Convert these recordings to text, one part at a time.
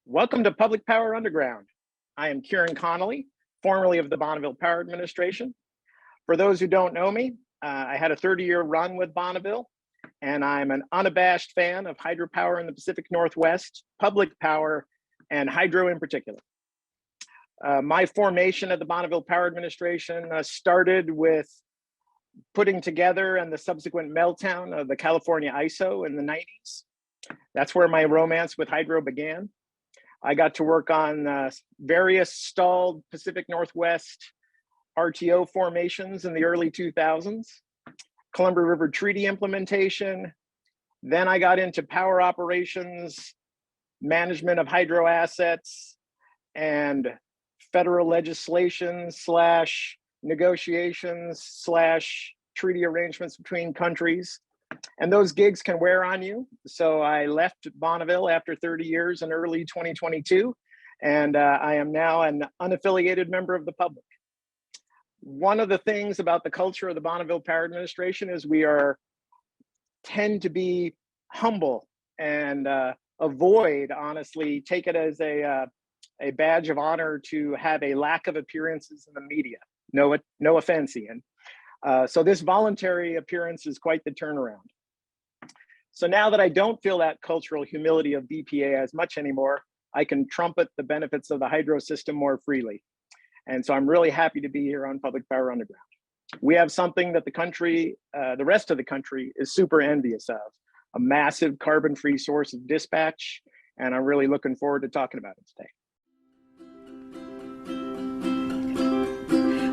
Welcome to Public Power Underground. I am Kieran Connolly, formerly of the Bonneville Power Administration. For those who don't know me, I had a 30-year run with Bonneville, and I'm an unabashed fan of hydropower in the Pacific Northwest, public power, and hydro in particular. My formation at the Bonneville Power Administration started with putting together and the subsequent meltdown of the California ISO in the 90s. That's where my romance with hydro began. I got to work on various stalled Pacific Northwest RTO formations in the early 2000s, Columbia River Treaty implementation. Then I got into power operations, management of hydro assets, and federal legislation / negotiations / treaty arrangements between countries. And those gigs can wear on you. So I left Bonneville after 30 years in early 2022, and I am now an unaffiliated member of the public. One of the things about the culture of the Bonneville Power Administration is we tend to be humble and honestly, take it as a badge of honor to have a lack of appearances in the media. No offense, Ian. So this voluntary appearance is quite the turnaround. So now that I don't feel that cultural humility of BPA as much anymore, I can trumpet the benefits of the hydro system more freely. And so I'm really happy to be here on Public Power Underground. We have something that the country, the rest of the country is super envious of, a massive carbon-free source of dispatch. And I'm really looking forward to talking about it today.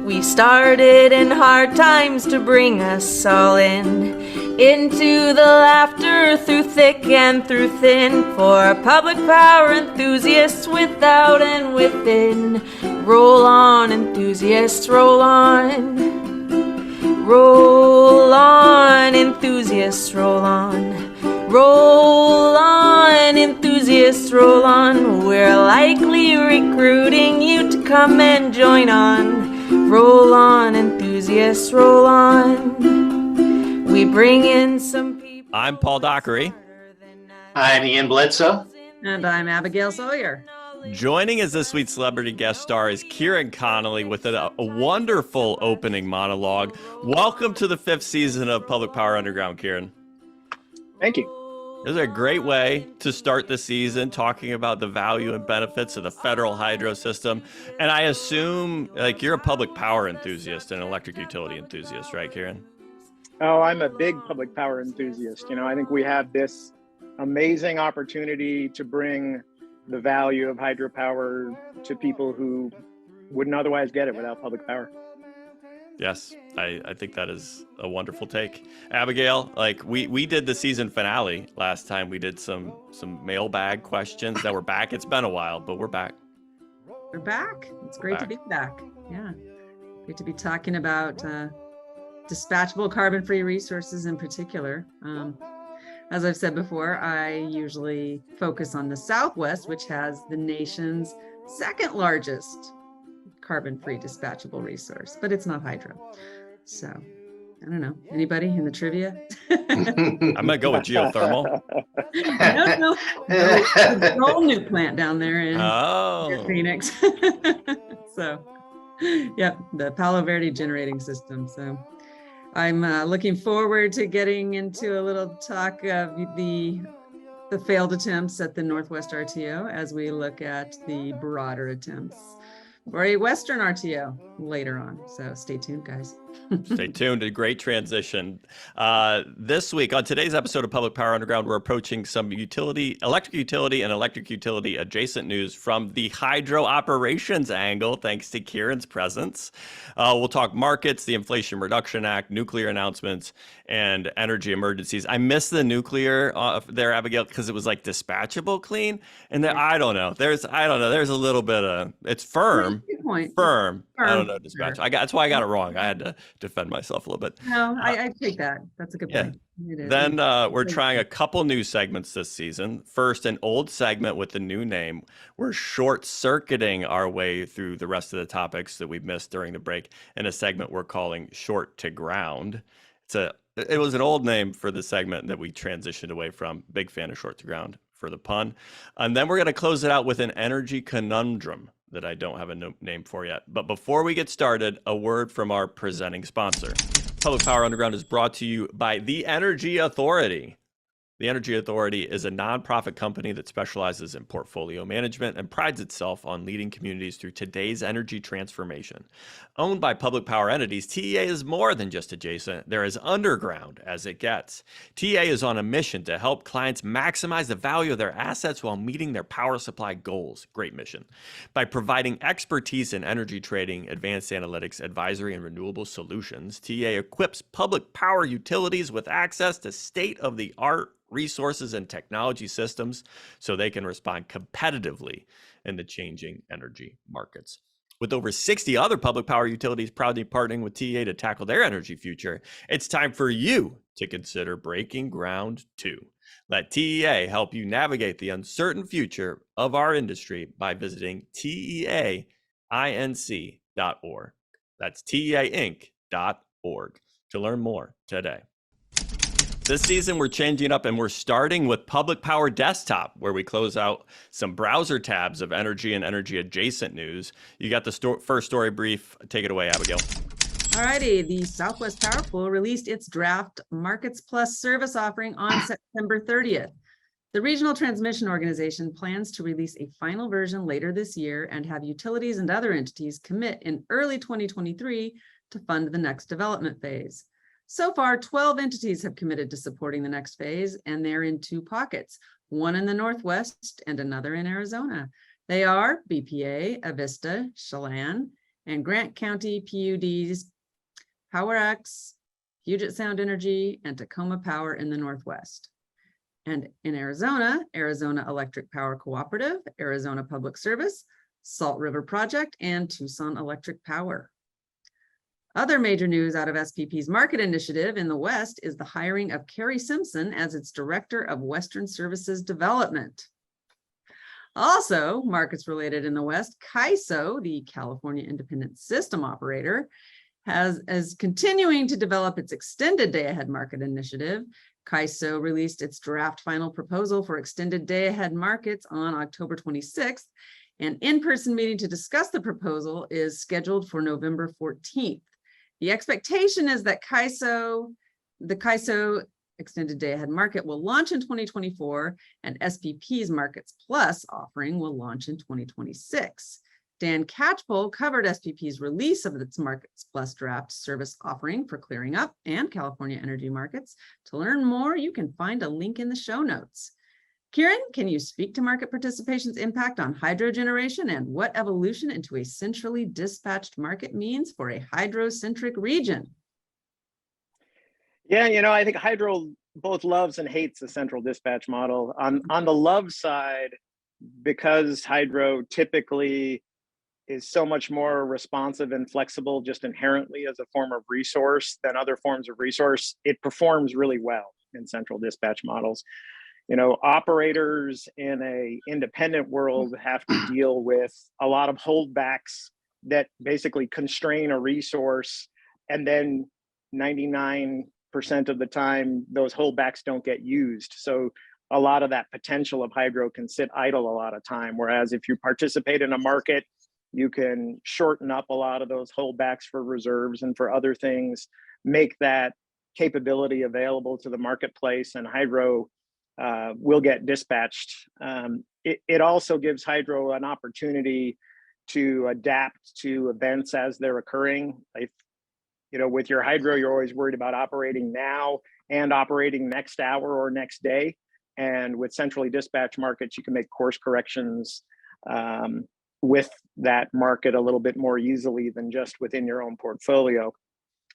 We started in hard times to bring us all into the laughter through thick and through thin, for public power enthusiasts without and within. Roll on, enthusiasts, roll on. Roll on, enthusiasts, roll on. Roll on, enthusiasts, roll on. We're likely recruiting you to come and join on. Roll on, enthusiasts, roll on. We bring in some people. I'm Paul Dockery. I'm Ian Bledsoe. And I'm Abigail Sawyer. Joining as this week's celebrity guest star is Kieran Connolly with a wonderful opening monologue. Welcome to the 5th season of Public Power Underground, Kieran. Thank you. This is a great way to start the season, talking about the value and benefits of the federal hydro system. And I assume, you're a public power enthusiast and electric utility enthusiast, right, Kieran? Oh, I'm a big public power enthusiast. I think we have this amazing opportunity to bring the value of hydropower to people who wouldn't otherwise get it without public power. Yes, I think that is a wonderful take. Abigail, we did the season finale last time. We did some mailbag questions that were back. It's been a while, but we're back. We're back. It's great to be back. Yeah. Great to be talking about dispatchable carbon-free resources in particular. As I've said before, I usually focus on the Southwest, which has the nation's second largest carbon-free dispatchable resource, but it's not hydro. So I don't know. Anybody in the trivia? I'm gonna go with geothermal. No, there's a whole new plant down there in Phoenix. So, yep, the Palo Verde generating system. So I'm looking forward to getting into a little talk of the failed attempts at the Northwest RTO as we look at the broader attempts for a Western RTO later on. So stay tuned, guys. Stay tuned. A great transition. This week on today's episode of Public Power Underground, we're approaching some electric utility adjacent news from the hydro operations angle, thanks to Kieran's presence. We'll talk markets, the Inflation Reduction Act, nuclear announcements, and energy emergencies. I missed the nuclear there, Abigail, because it was dispatchable clean. And then, I don't know. There's a little bit of, it's firm. Good point. Firm. I don't know, dispatch. That's why I got it wrong. I had to defend myself a little bit. No, I take that. That's a good point. Yeah. Then we're trying a couple new segments this season. First, an old segment with the new name. We're short-circuiting our way through the rest of the topics that we've missed during the break in a segment we're calling Short to Ground. It was an old name for the segment that we transitioned away from. Big fan of Short to Ground for the pun. And then we're going to close it out with an energy conundrum that I don't have a name for yet. But before we get started, a word from our presenting sponsor. Public Power Underground is brought to you by the Energy Authority. The Energy Authority is a nonprofit company that specializes in portfolio management and prides itself on leading communities through today's energy transformation. Owned by public power entities, TEA is more than just adjacent. They're as underground as it gets. TEA is on a mission to help clients maximize the value of their assets while meeting their power supply goals. Great mission. By providing expertise in energy trading, advanced analytics, advisory, and renewable solutions, TEA equips public power utilities with access to state-of-the-art resources and technology systems so they can respond competitively in the changing energy markets. With over 60 other public power utilities proudly partnering with TEA to tackle their energy future, it's time for you to consider breaking ground too. Let TEA help you navigate the uncertain future of our industry by visiting TEAinc.org. That's TEAinc.org to learn more today. This season, we're changing up and we're starting with Public Power Desktop, where we close out some browser tabs of energy and energy adjacent news. You got the first story brief. Take it away, Abigail. Alrighty, the Southwest Power Pool released its draft Markets Plus service offering on September 30th. The Regional Transmission Organization plans to release a final version later this year and have utilities and other entities commit in early 2023 to fund the next development phase. So far, 12 entities have committed to supporting the next phase, and they're in two pockets, one in the Northwest and another in Arizona. They are BPA, Avista, Chelan, and Grant County PUDs, PowerX, Puget Sound Energy, and Tacoma Power in the Northwest. And in Arizona, Arizona Electric Power Cooperative, Arizona Public Service, Salt River Project, and Tucson Electric Power. Other major news out of SPP's market initiative in the West is the hiring of Carrie Simpson as its Director of Western Services Development. Also, markets related in the West, CAISO, the California Independent System Operator, is continuing to develop its extended day-ahead market initiative. CAISO released its draft final proposal for extended day-ahead markets on October 26th. An in-person meeting to discuss the proposal is scheduled for November 14th. The expectation is that the CAISO extended day-ahead market will launch in 2024, and SPP's Markets Plus offering will launch in 2026. Dan Catchpole covered SPP's release of its Markets Plus draft service offering for clearing up and California energy markets. To learn more, you can find a link in the show notes. Kieran, can you speak to market participation's impact on hydro generation and what evolution into a centrally dispatched market means for a hydro-centric region? Yeah, I think hydro both loves and hates the central dispatch model. On the love side, because hydro typically is so much more responsive and flexible just inherently as a form of resource than other forms of resource, it performs really well in central dispatch models. Operators in a independent world have to deal with a lot of holdbacks that basically constrain a resource, and then 99% of the time those holdbacks don't get used. So a lot of that potential of hydro can sit idle a lot of time, whereas if you participate in a market, you can shorten up a lot of those holdbacks for reserves and for other things, make that capability available to the marketplace, and hydro will get dispatched. It also gives hydro an opportunity to adapt to events as they're occurring. With your hydro, you're always worried about operating now and operating next hour or next day. And with centrally dispatched markets, you can make course corrections with that market a little bit more easily than just within your own portfolio.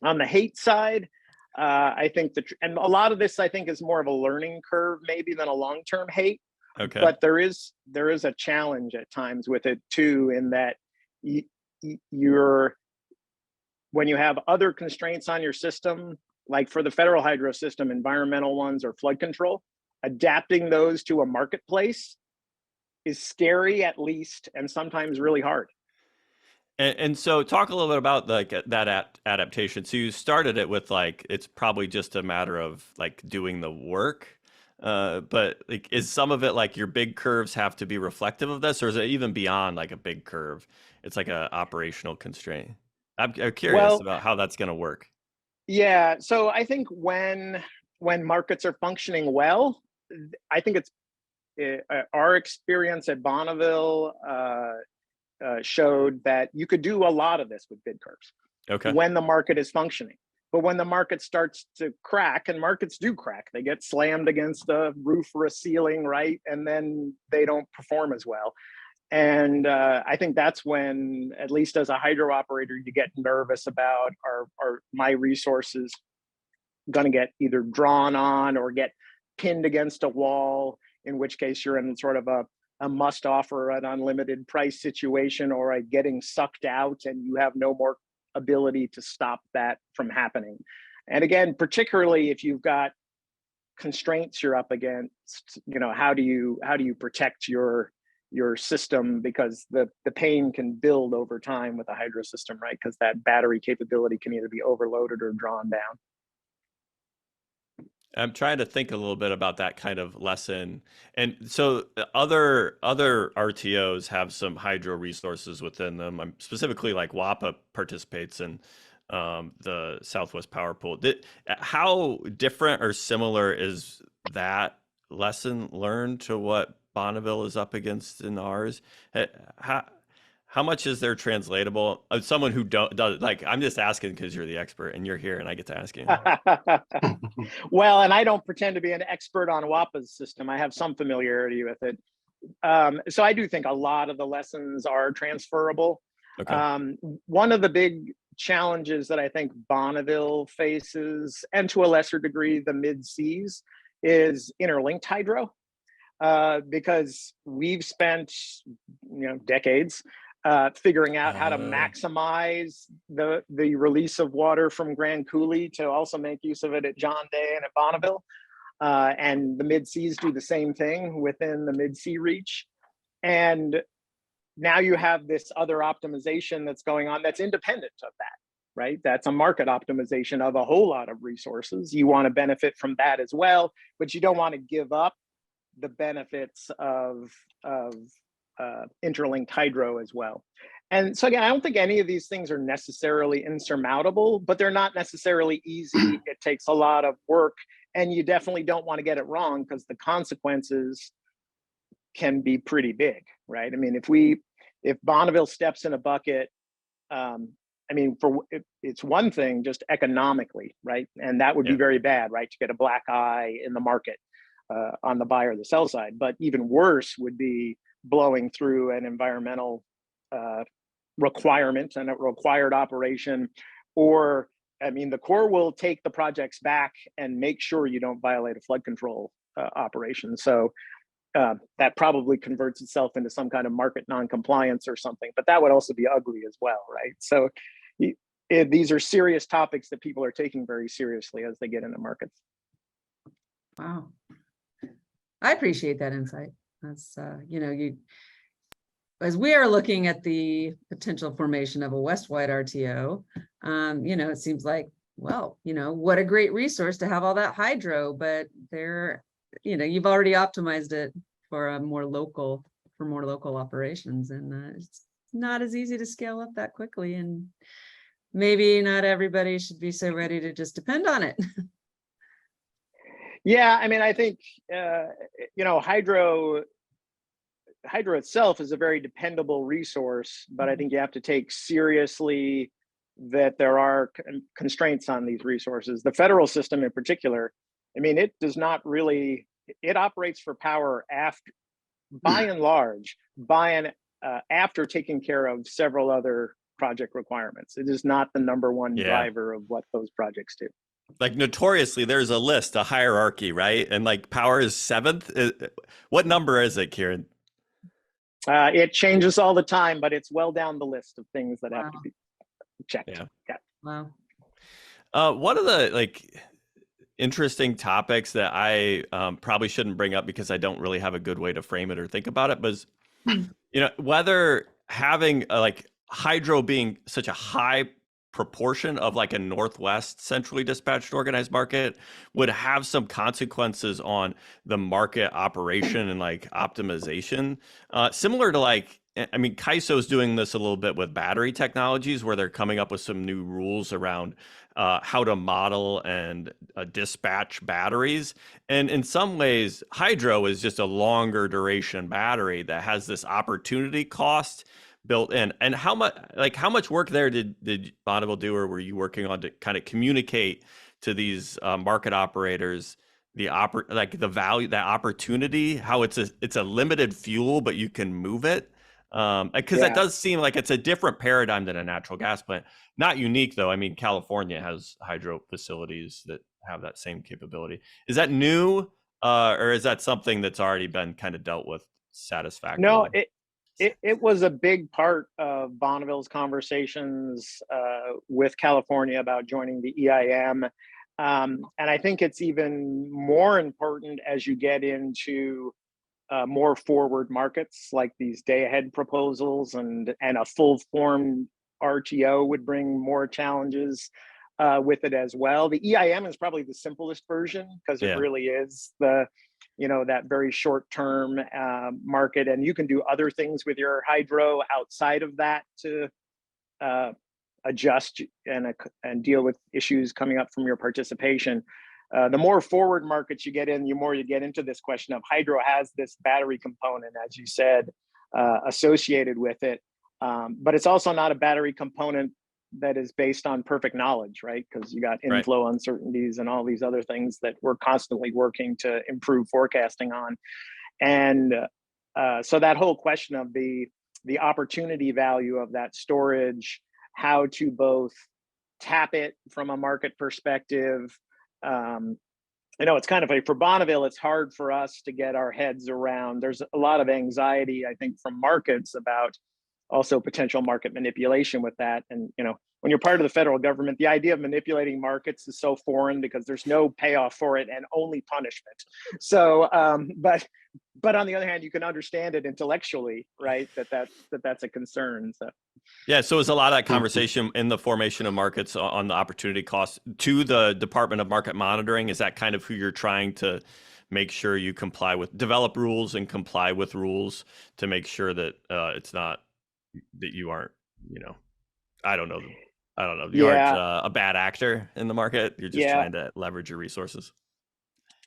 On the hate side, I think and a lot of this I think is more of a learning curve maybe than a long-term hate. Okay. But there is a challenge at times with it too, in that when you have other constraints on your system, like for the federal hydro system, environmental ones or flood control, adapting those to a marketplace is scary at least, and sometimes really hard. And so talk a little bit about that adaptation. So you started it with it's probably just a matter of doing the work. But like, is some of it like your big curves have to be reflective of this, or is it even beyond like a big curve? It's like a operational constraint. I'm curious Well, about how that's going to work. yeah. So I think when markets are functioning well, I think it's our experience at Bonneville showed that you could do a lot of this with bid curves Okay. when the market is functioning. But when the market starts to crack, and markets do crack, they get slammed against a roof or a ceiling, right? And then they don't perform as well. And I think that's when, at least as a hydro operator, you get nervous about are my resources going to get either drawn on or get pinned against a wall, in which case you're in sort of a must offer an unlimited price situation, or a getting sucked out and you have no more ability to stop that from happening. And again, particularly if you've got constraints you're up against, how do you protect your system, because the pain can build over time with a hydro system, right? Because that battery capability can either be overloaded or drawn down. I'm trying to think a little bit about that kind of lesson. And so other RTOs have some hydro resources within them. I'm specifically like WAPA participates in the Southwest Power Pool. How different or similar is that lesson learned to what Bonneville is up against in ours? How much is there translatable? Someone who does, like, I'm just asking because you're the expert and you're here and I get to ask you. Well, and I don't pretend to be an expert on WAPA's system. I have some familiarity with it. So I do think a lot of the lessons are transferable. Okay. One of the big challenges that I think Bonneville faces, and to a lesser degree, the mid-seas, is interlinked hydro. Because we've spent decades figuring out how to maximize the release of water from Grand Coulee to also make use of it at John Day and at Bonneville. And the mid-seas do the same thing within the mid-sea reach. And now you have this other optimization that's going on that's independent of that, right? That's a market optimization of a whole lot of resources. You want to benefit from that as well, but you don't want to give up the benefits of interlinked hydro as well. And so again, I don't think any of these things are necessarily insurmountable, but they're not necessarily easy. It takes a lot of work, and you definitely don't want to get it wrong because the consequences can be pretty big, right? I mean, if Bonneville steps in a bucket, it's one thing just economically, right? And that would be very bad, right? To get a black eye in the market on the buy or the sell side. But even worse would be blowing through an environmental requirement and a required operation, or the Corps will take the projects back and make sure you don't violate a flood control operation. So that probably converts itself into some kind of market non-compliance or something, but that would also be ugly as well, right? So these are serious topics that people are taking very seriously as they get into markets. Wow. I appreciate that insight. That's, as we are looking at the potential formation of a West-wide RTO, it seems like, well, what a great resource to have all that hydro, but you've already optimized it for more local operations, and it's not as easy to scale up that quickly. And maybe not everybody should be so ready to just depend on it. Yeah, I think hydro itself is a very dependable resource, but I think you have to take seriously that there are constraints on these resources. The federal system in particular, it does not really, it operates for power after, by and large, after taking care of several other project requirements. It is not the number one driver of what those projects do. Like notoriously, there's a list, a hierarchy, right? And like power is 7th. What number is it, Kieran? It changes all the time, but it's well down the list of things that have to be checked. Yeah. Wow. One of the interesting topics that I probably shouldn't bring up because I don't really have a good way to frame it or think about it, was whether having hydro being such a high proportion of like a Northwest centrally dispatched organized market would have some consequences on the market operation and like optimization. Similar to like, I mean, CAISO is doing this a little bit with battery technologies where they're coming up with some new rules around how to model and dispatch batteries. And in some ways, hydro is just a longer duration battery that has this opportunity cost built in. And how much work there did Bonneville do, or were you working on to kind of communicate to these market operators the value, that opportunity, how it's a limited fuel, but you can move it? Because that does seem like it's a different paradigm than a natural gas plant. Not unique though. I mean, California has hydro facilities that have that same capability. Is that new, or is that something that's already been kind of dealt with satisfactorily? No, it was a big part of Bonneville's conversations with California about joining the EIM. And I think it's even more important as you get into more forward markets like these day-ahead proposals, and a full-formed RTO would bring more challenges with it as well. The EIM is probably the simplest version because it really is that very short-term market, and you can do other things with your hydro outside of that to adjust and deal with issues coming up from your participation. The more forward markets you get in, the more you get into this question of hydro has this battery component, as you said, associated with it. But it's also not a battery component that is based on perfect knowledge, right? Because you got inflow uncertainties and all these other things that we're constantly working to improve forecasting on. And so that whole question of the opportunity value of that storage, how to both tap it from a market perspective. It's kind of like for Bonneville, it's hard for us to get our heads around. There's a lot of anxiety, I think, from markets about also potential market manipulation with that. And, when you're part of the federal government, the idea of manipulating markets is so foreign because there's no payoff for it and only punishment. So, but on the other hand, you can understand it intellectually, right? That's a concern. So. Yeah, so is a lot of that conversation in the formation of markets on the opportunity cost to the Department of Market Monitoring? Is that kind of who you're trying to make sure you comply with, develop rules and comply with rules to make sure that it's not, that you aren't, I don't know, you aren't a bad actor in the market. You're just trying to leverage your resources.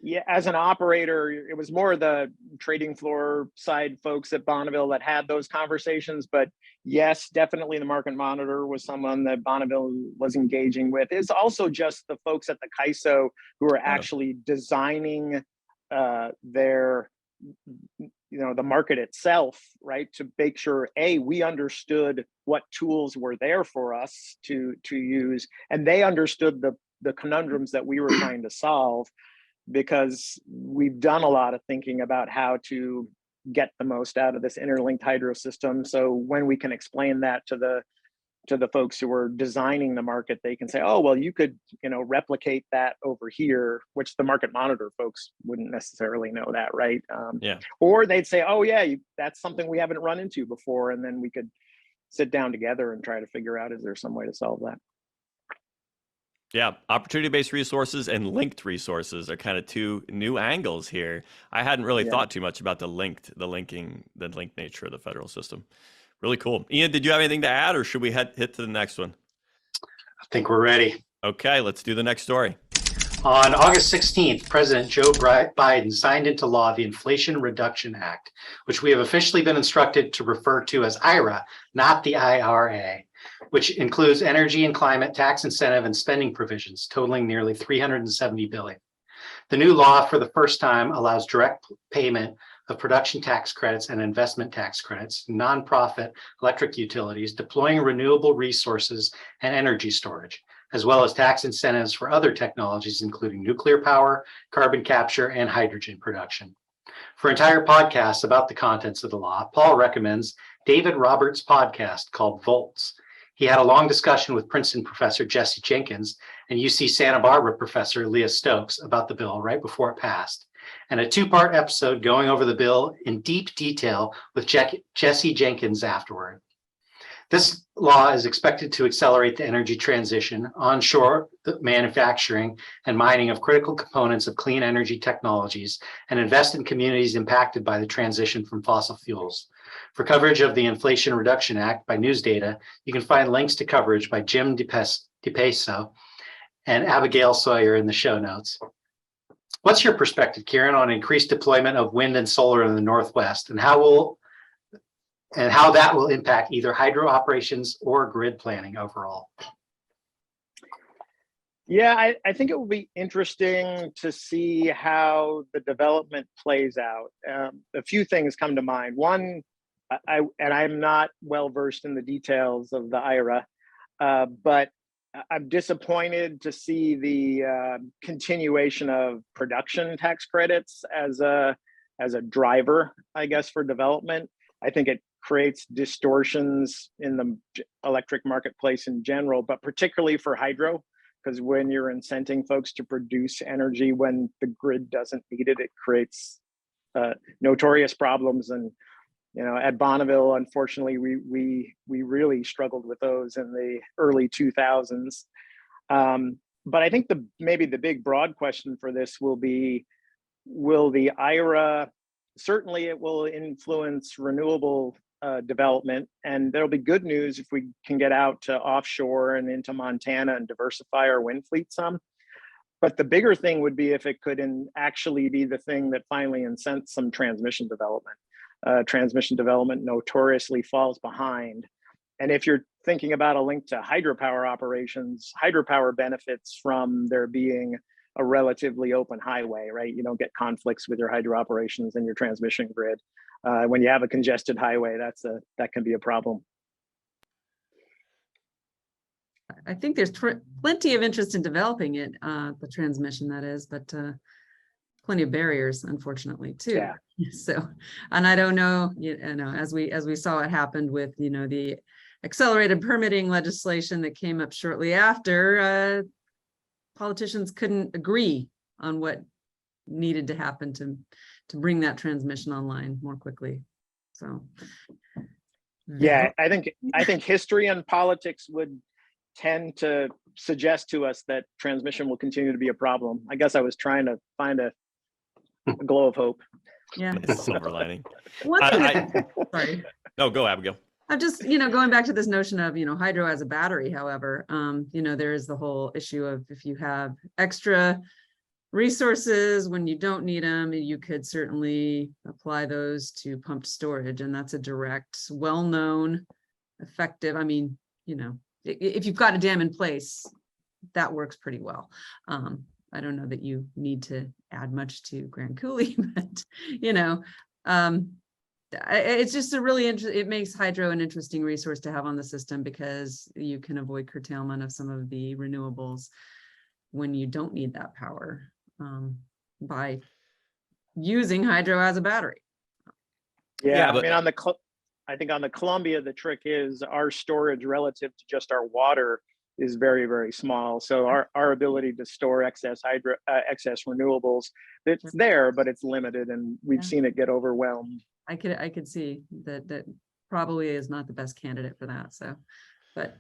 Yeah, as an operator, it was more the trading floor side folks at Bonneville that had those conversations. But yes, definitely the market monitor was someone that Bonneville was engaging with. It's also just the folks at the CAISO who are actually designing the market itself, right? To make sure, we understood what tools were there for us to use, and they understood the conundrums that we were trying to solve, because we've done a lot of thinking about how to get the most out of this interlinked hydro system. So when we can explain that to the folks who are designing the market, they can say, oh, well, you could, replicate that over here, which the market monitor folks wouldn't necessarily know that, right? Or they'd say, oh, yeah, that's something we haven't run into before. And then we could sit down together and try to figure out, is there some way to solve that? Yeah, opportunity-based resources and linked resources are kind of two new angles here. I hadn't really thought too much about the linked nature of the federal system. Really cool. Ian, did you have anything to add, or should we hit to the next one? I think we're ready. Okay, let's do the next story. On August 16th, President Joe Biden signed into law the Inflation Reduction Act, which we have officially been instructed to refer to as IRA, not the IRA, which includes energy and climate tax incentive and spending provisions totaling nearly $370 billion. The new law, for the first time, allows direct payment of production tax credits and investment tax credits, nonprofit electric utilities deploying renewable resources and energy storage, as well as tax incentives for other technologies, including nuclear power, carbon capture, and hydrogen production. For entire podcasts about the contents of the law, Paul recommends David Roberts' podcast called Volts. He had a long discussion with Princeton professor Jesse Jenkins and UC Santa Barbara professor Leah Stokes about the bill right before it passed, and a two-part episode going over the bill in deep detail with Jesse Jenkins afterward. This law is expected to accelerate the energy transition, onshore manufacturing and mining of critical components of clean energy technologies, and invest in communities impacted by the transition from fossil fuels. For coverage of the Inflation Reduction Act by News Data, you can find links to coverage by Jim DePeso and Abigail Sawyer in the show notes. What's your perspective, Kieran, on increased deployment of wind and solar in the Northwest, and how that will impact either hydro operations or grid planning overall? Yeah, I think it will be interesting to see how the development plays out. A few things come to mind. One, I'm not well versed in the details of the IRA, but I'm disappointed to see the continuation of production tax credits as a driver, I guess, for development. I think it creates distortions in the electric marketplace in general, but particularly for hydro, because when you're incenting folks to produce energy when the grid doesn't need it, it creates notorious problems. And at Bonneville, unfortunately, we really struggled with those in the early 2000s. But I think maybe the big broad question for this will be, will the IRA, certainly it will influence renewable development, and there'll be good news if we can get out to offshore and into Montana and diversify our wind fleet some. But the bigger thing would be if it could actually be the thing that finally incents some transmission development. Transmission development notoriously falls behind. And if you're thinking about a link to hydropower operations, hydropower benefits from there being a relatively open highway, right? You don't get conflicts with your hydro operations and your transmission grid. When you have a congested highway, that can be a problem. I think there's plenty of interest in developing it, the transmission that is, but plenty of barriers, unfortunately, too. Yeah. So, and I don't know, as we saw it happened with, the accelerated permitting legislation that came up shortly after, politicians couldn't agree on what needed to happen to bring that transmission online more quickly. So, yeah, I think history and politics would tend to suggest to us that transmission will continue to be a problem. I guess I was trying to find a glow of hope. Yeah. Nice silver lining. Sorry. No, go Abigail. I'm just, going back to this notion of, hydro as a battery, however, there is the whole issue of if you have extra resources when you don't need them, you could certainly apply those to pumped storage. And that's a direct, well-known, effective, if you've got a dam in place, that works pretty well. I don't know that you need to add much to Grand Coulee, but, it's just it makes hydro an interesting resource to have on the system because you can avoid curtailment of some of the renewables when you don't need that power by using hydro as a battery. Yeah, but I think on the Columbia, the trick is our storage relative to just our water is very, very small. So our ability to store excess renewables, it's there, but it's limited, and we've seen it get overwhelmed. I could see that probably is not the best candidate for that. So, but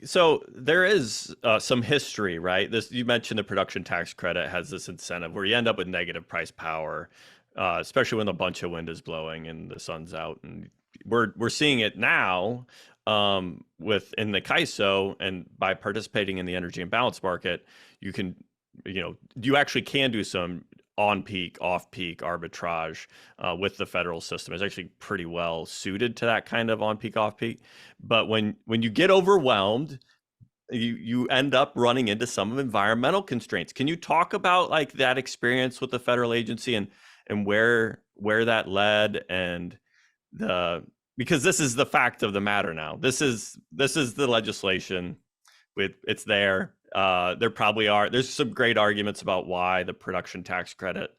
so there is some history, right? You mentioned the production tax credit has this incentive where you end up with negative price power, especially when a bunch of wind is blowing and the sun's out. And we're seeing it now in the CAISO, and by participating in the energy imbalance market, you actually can do some on-peak, off-peak arbitrage with the federal system. Is actually pretty well suited to that kind of on-peak, off-peak. But when you get overwhelmed, you end up running into some environmental constraints. Can you talk about that experience with the federal agency and where that led, and because this is the fact of the matter now. This is the legislation. It's there. There's some great arguments about why the production tax credit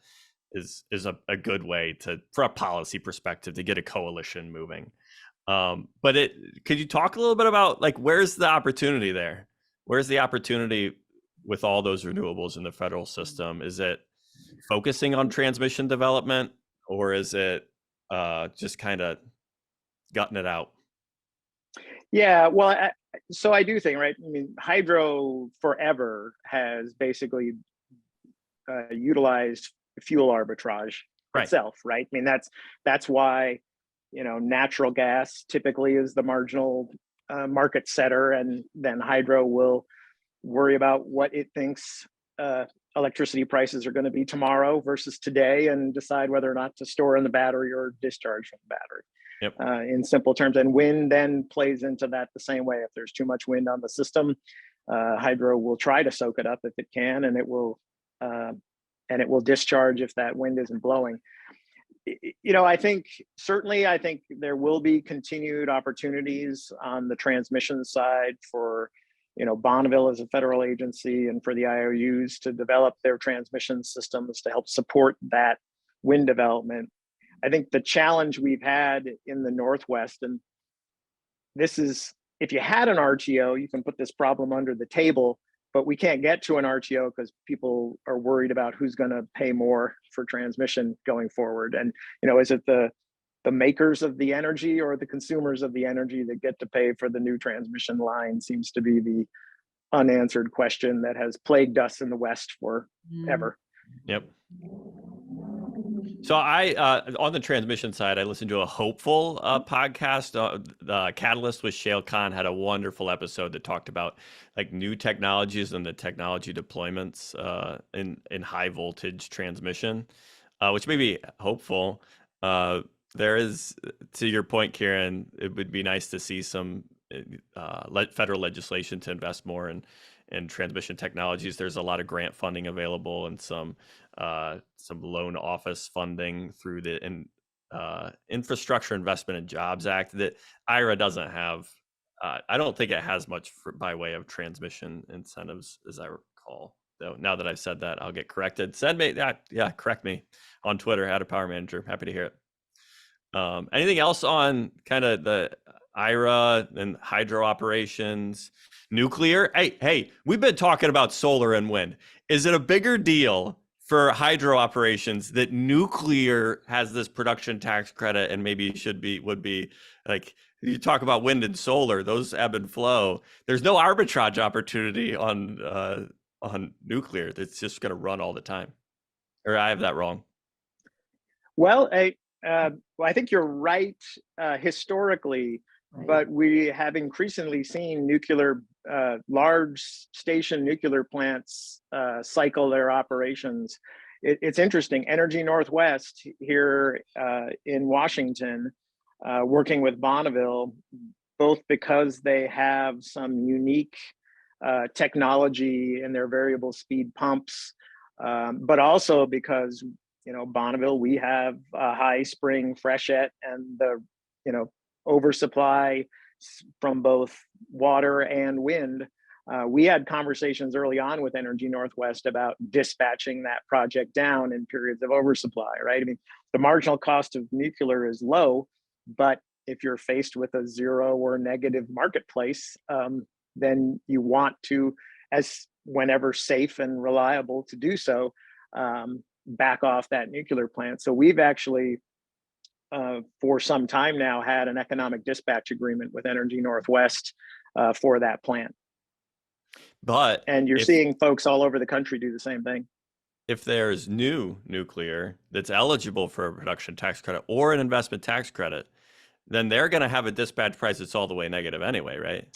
is a good way for a policy perspective to get a coalition moving. But could you talk a little bit about where's the opportunity there? Where's the opportunity with all those renewables in the federal system? Is it focusing on transmission development, or is it just kind of gutting it out? Yeah, well, so I do think, right? I mean, hydro forever has basically utilized fuel arbitrage Right. itself, right? I mean, that's why, natural gas typically is the marginal market setter, and then hydro will worry about what it thinks electricity prices are going to be tomorrow versus today, and decide whether or not to store in the battery or discharge from the battery. Yep. In simple terms, and wind then plays into that the same way. If there's too much wind on the system, hydro will try to soak it up if it can, and it will discharge if that wind isn't blowing. I think there will be continued opportunities on the transmission side for, Bonneville as a federal agency and for the IOUs to develop their transmission systems to help support that wind development. I think the challenge we've had in the Northwest, and this is, if you had an RTO, you can put this problem under the table, but we can't get to an RTO because people are worried about who's going to pay more for transmission going forward. And, is it the makers of the energy or the consumers of the energy that get to pay for the new transmission line? Seems to be the unanswered question that has plagued us in the West forever. Yep. So I, on the transmission side, I listened to a hopeful podcast. The Catalyst with Shale Khan had a wonderful episode that talked about like new technologies and the technology deployments in high voltage transmission, which may be hopeful. There is, to your point, Kieran, it would be nice to see some federal legislation to invest more in transmission technologies. There's a lot of grant funding available and some loan office funding through the Infrastructure Investment and Jobs Act that IRA doesn't have. I don't think it has much by way of transmission incentives, as I recall. Though now that I've said that, I'll get corrected. Send me that. Yeah, correct me on Twitter @PowerManager. Happy to hear it. Anything else on kind of the IRA and hydro operations, nuclear? Hey, we've been talking about solar and wind. Is it a bigger deal for hydro operations that nuclear has this production tax credit and maybe would be like, you talk about wind and solar, those ebb and flow. There's no arbitrage opportunity on nuclear. That's just going to run all the time. Or I have that wrong? Well, I think you're right historically, but we have increasingly seen large station nuclear plants cycle their operations. It's interesting. Energy Northwest here in Washington, working with Bonneville, both because they have some unique technology in their variable speed pumps, but also because Bonneville, we have high spring freshet and the oversupply from both water and wind. We had conversations early on with Energy Northwest about dispatching that project down in periods of oversupply, right? I mean, the marginal cost of nuclear is low, but if you're faced with a zero or negative marketplace, then you want to, whenever safe and reliable to do so, back off that nuclear plant. So we've actually, for some time now, had an economic dispatch agreement with Energy Northwest for that plant. And you're seeing folks all over the country do the same thing. If there's new nuclear that's eligible for a production tax credit or an investment tax credit, then they're going to have a dispatch price that's all the way negative anyway, right?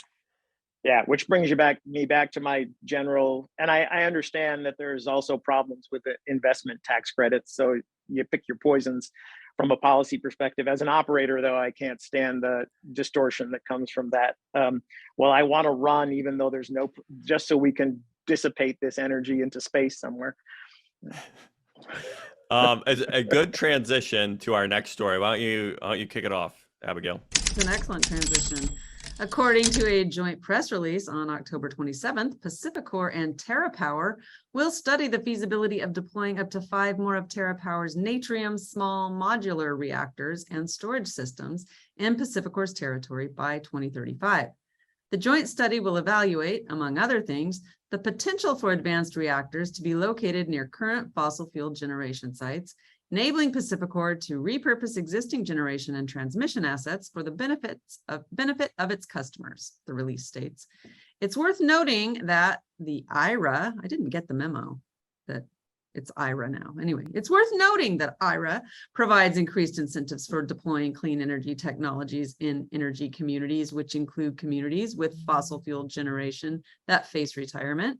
Yeah, which brings me back to my general, and I understand that there's also problems with the investment tax credits. So you pick your poisons from a policy perspective. As an operator, though, I can't stand the distortion that comes from that. Well, I want to run, even though there's just so we can dissipate this energy into space somewhere. A good transition to our next story. Why don't you kick it off, Abigail? It's an excellent transition. According to a joint press release on October 27th, PacifiCorp and TerraPower will study the feasibility of deploying up to 5 more of TerraPower's Natrium small modular reactors and storage systems in PacifiCorp's territory by 2035. The joint study will evaluate, among other things, the potential for advanced reactors to be located near current fossil fuel generation sites, enabling Pacificorp to repurpose existing generation and transmission assets for the benefit of its customers, the release states. It's worth noting that the IRA, I didn't get the memo that it's IRA now. Anyway, it's worth noting that IRA provides increased incentives for deploying clean energy technologies in energy communities, which include communities with fossil fuel generation that face retirement.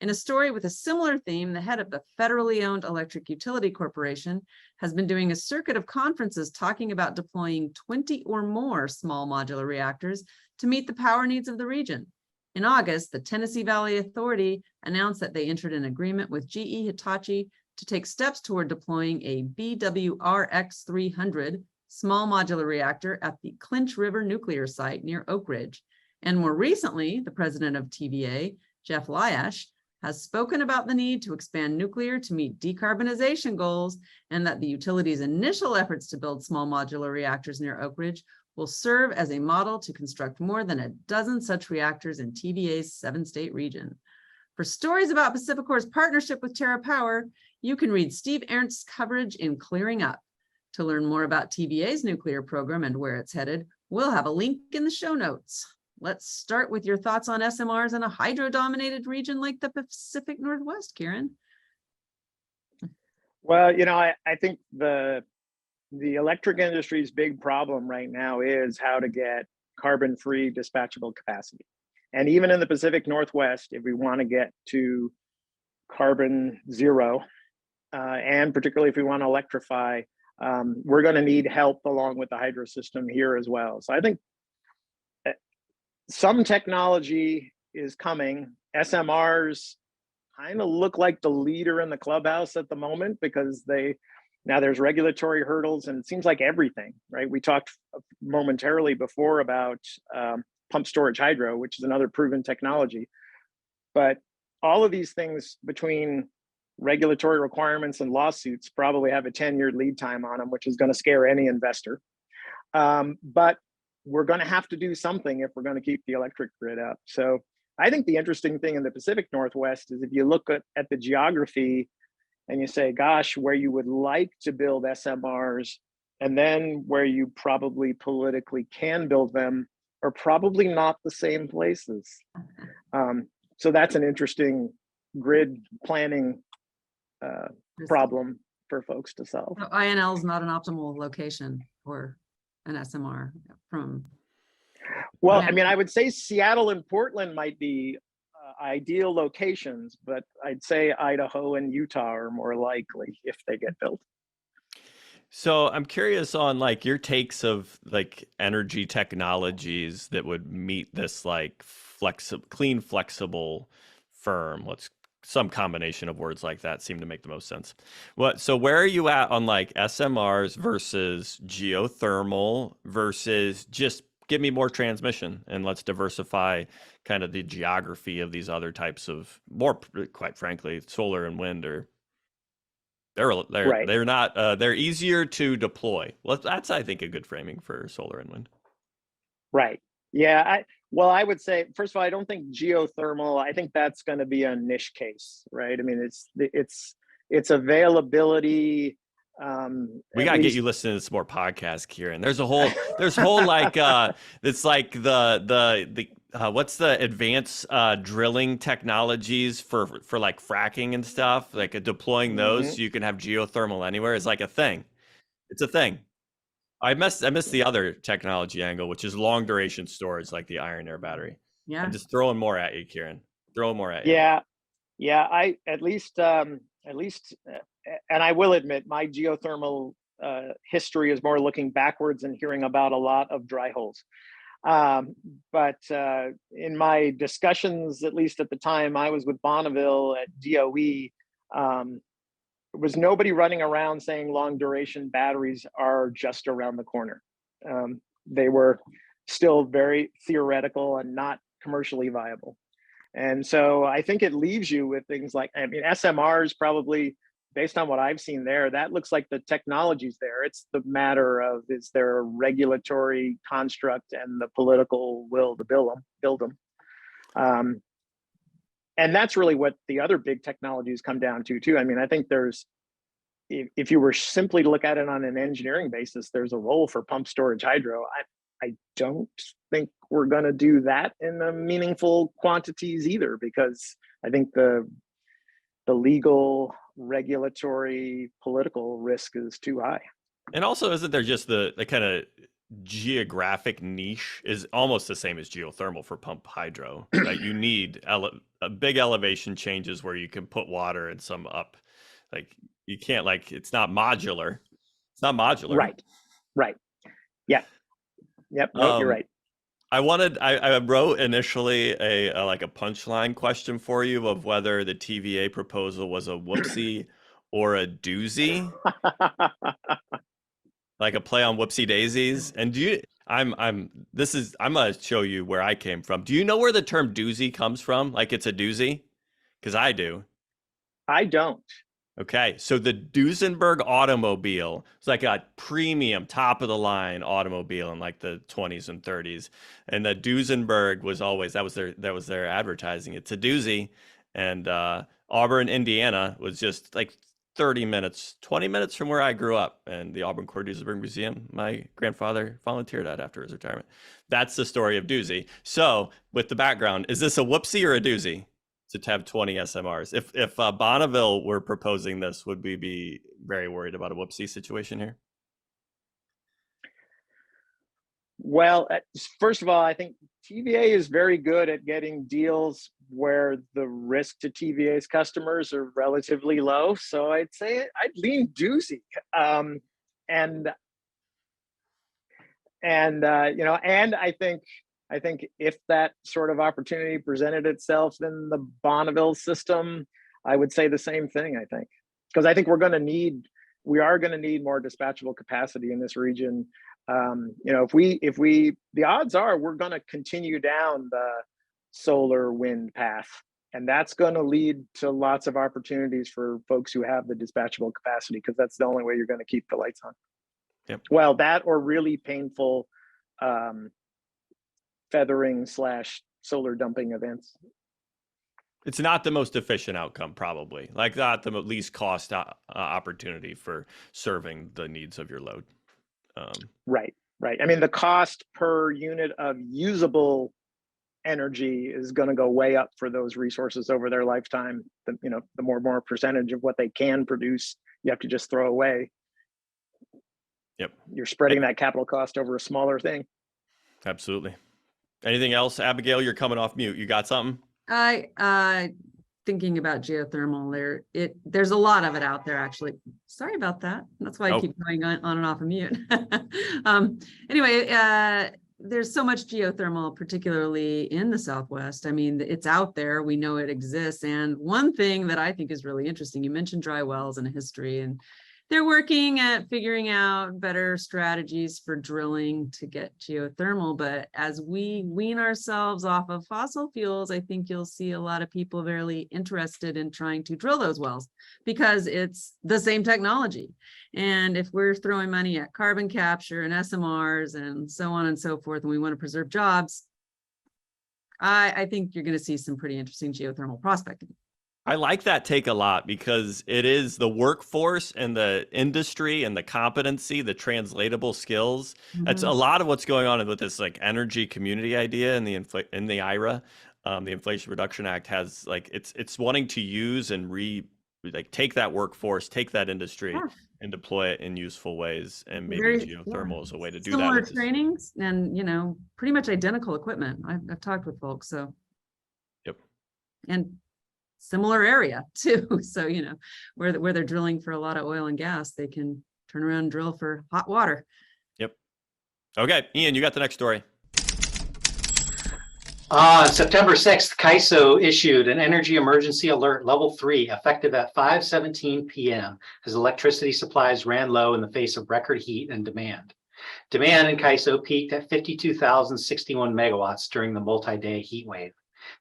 In a story with a similar theme, the head of the federally owned Electric Utility Corporation has been doing a circuit of conferences talking about deploying 20 or more small modular reactors to meet the power needs of the region. In August, the Tennessee Valley Authority announced that they entered an agreement with GE Hitachi to take steps toward deploying a BWRX 300 small modular reactor at the Clinch River nuclear site near Oak Ridge. And more recently, the president of TVA, Jeff Lyash, has spoken about the need to expand nuclear to meet decarbonization goals, and that the utility's initial efforts to build small modular reactors near Oak Ridge will serve as a model to construct more than a dozen such reactors in TVA's 7-state region. For stories about Pacificorp's partnership with TerraPower, you can read Steve Ernst's coverage in Clearing Up. To learn more about TVA's nuclear program and where it's headed, we'll have a link in the show notes. Let's start with your thoughts on SMRs in a hydro-dominated region like the Pacific Northwest, Kieran. Well, I think the electric industry's big problem right now is how to get carbon-free dispatchable capacity. And even in the Pacific Northwest, if we want to get to carbon zero, and particularly if we want to electrify, we're going to need help along with the hydro system here as well. So I think some technology is coming. SMRs kind of look like the leader in the clubhouse at the moment because now there's regulatory hurdles, and it seems like everything, right? We talked momentarily before about pump storage hydro, which is another proven technology. But all of these things between regulatory requirements and lawsuits probably have a 10-year lead time on them, which is going to scare any investor. But we're going to have to do something if we're going to keep the electric grid up. So I think the interesting thing in the Pacific Northwest is if you look at the geography and you say, gosh, where you would like to build SMRs, and then where you probably politically can build them, are probably not the same places. So that's an interesting grid planning problem for folks to solve. So INL is not an optimal location for an SMR from. Well, I mean, I would say Seattle and Portland might be ideal locations, but I'd say Idaho and Utah are more likely if they get built. So I'm curious on like your takes of like energy technologies that would meet this like clean, flexible, firm. Some combination of words like that seem to make the most sense. So where are you at on like SMRs versus geothermal versus just give me more transmission and let's diversify kind of the geography of these other types of more, quite frankly, solar and wind are they're not they're easier to deploy. Well, that's I think a good framing for solar and wind. Right. Yeah. I would say, first of all, I don't think geothermal, I think that's going to be a niche case, right? I mean, it's availability. We got to get you listening to some more podcasts, Kieran. There's whole like, it's like the what's the advanced drilling technologies for like fracking and stuff, like deploying those so you can have geothermal anywhere is like a thing. It's a thing. I missed the other technology angle, which is long duration storage, like the iron air battery. Yeah. I'm just throwing more at you, Kieran. Throwing more at you. Yeah. I at least, and I will admit my geothermal history is more looking backwards and hearing about a lot of dry holes. But in my discussions, at least at the time I was with Bonneville at DOE, there was nobody running around saying long duration batteries are just around the corner. They were still very theoretical and not commercially viable. And so I think it leaves you with things like, I mean, SMRs probably, based on what I've seen there, that looks like the technology's there. It's the matter of, is there a regulatory construct and the political will to build them. And that's really what the other big technologies come down to too. I mean, I think there's if you were simply to look at it on an engineering basis, there's a role for pump storage hydro. I don't think we're going to do that in the meaningful quantities either, because I think the legal, regulatory, political risk is too high. And also, isn't there just the kind of geographic niche is almost the same as geothermal for pump hydro, right? You need a big elevation changes where you can put water and some up. Like you can't, like, it's not modular. It's not modular. Right. Yeah. Yep. No, you're right. I wrote initially a punchline question for you of whether the TVA proposal was a whoopsie or a doozy. Like a play on whoopsie daisies. And I'm gonna show you where I came from. Do you know where the term doozy comes from? Like it's a doozy? Because I do. I don't. Okay, so the Duesenberg automobile was like a premium, top of the line automobile in like the 20s and 30s, and the Duesenberg was always that was their advertising. It's a doozy, and Auburn, Indiana, was just like 30 minutes, 20 minutes from where I grew up, and the Auburn Core Duesenberg Museum, my grandfather volunteered at after his retirement. That's the story of doozy. So, with the background, is this a whoopsie or a doozy to have 20 SMRs? If Bonneville were proposing this, would we be very worried about a whoopsie situation here? Well, first of all, I think TVA is very good at getting deals where the risk to TVA's customers are relatively low. So I'd say I'd lean doozy. And I think if that sort of opportunity presented itself in the Bonneville system, I would say the same thing, I think. Because I think we are going to need more dispatchable capacity in this region. The odds are we're going to continue down the solar wind path, and that's going to lead to lots of opportunities for folks who have the dispatchable capacity, because that's the only way you're going to keep the lights on. Yep. Well, that or really painful feathering / solar dumping events. It's not the most efficient outcome, probably. Like not the least cost opportunity for serving the needs of your load. Right. I mean, the cost per unit of usable energy is going to go way up for those resources over their lifetime. The more percentage of what they can produce, you have to just throw away. Yep. You're spreading that capital cost over a smaller thing. Absolutely. Anything else, Abigail? You're coming off mute. You got something? Thinking about geothermal, there's a lot of it out there, actually. Sorry about that. That's why I keep going on and off of mute. Anyway, there's so much geothermal, particularly in the Southwest. I mean, it's out there. We know it exists. And one thing that I think is really interesting, you mentioned dry wells and history, and they're working at figuring out better strategies for drilling to get geothermal. But as we wean ourselves off of fossil fuels, I think you'll see a lot of people very interested in trying to drill those wells because it's the same technology. And if we're throwing money at carbon capture and SMRs and so on and so forth, and we want to preserve jobs, I think you're going to see some pretty interesting geothermal prospecting. I like that take a lot because it is the workforce and the industry and the competency, the translatable skills. Mm-hmm. That's a lot of what's going on with this like energy community idea in the IRA. The Inflation Reduction Act has like it's wanting to use and take that workforce, take that industry and deploy it in useful ways. And maybe geothermal is a way to do that. Similar trainings and pretty much identical equipment. I've talked with folks, so. Yep. And similar area too. So, where they're drilling for a lot of oil and gas, they can turn around and drill for hot water. Yep. Okay, Ian, you got the next story. On September 6th, CAISO issued an energy emergency alert level 3 effective at 5:17 p.m. as electricity supplies ran low in the face of record heat and demand. Demand in CAISO peaked at 52,061 megawatts during the multi-day heat wave.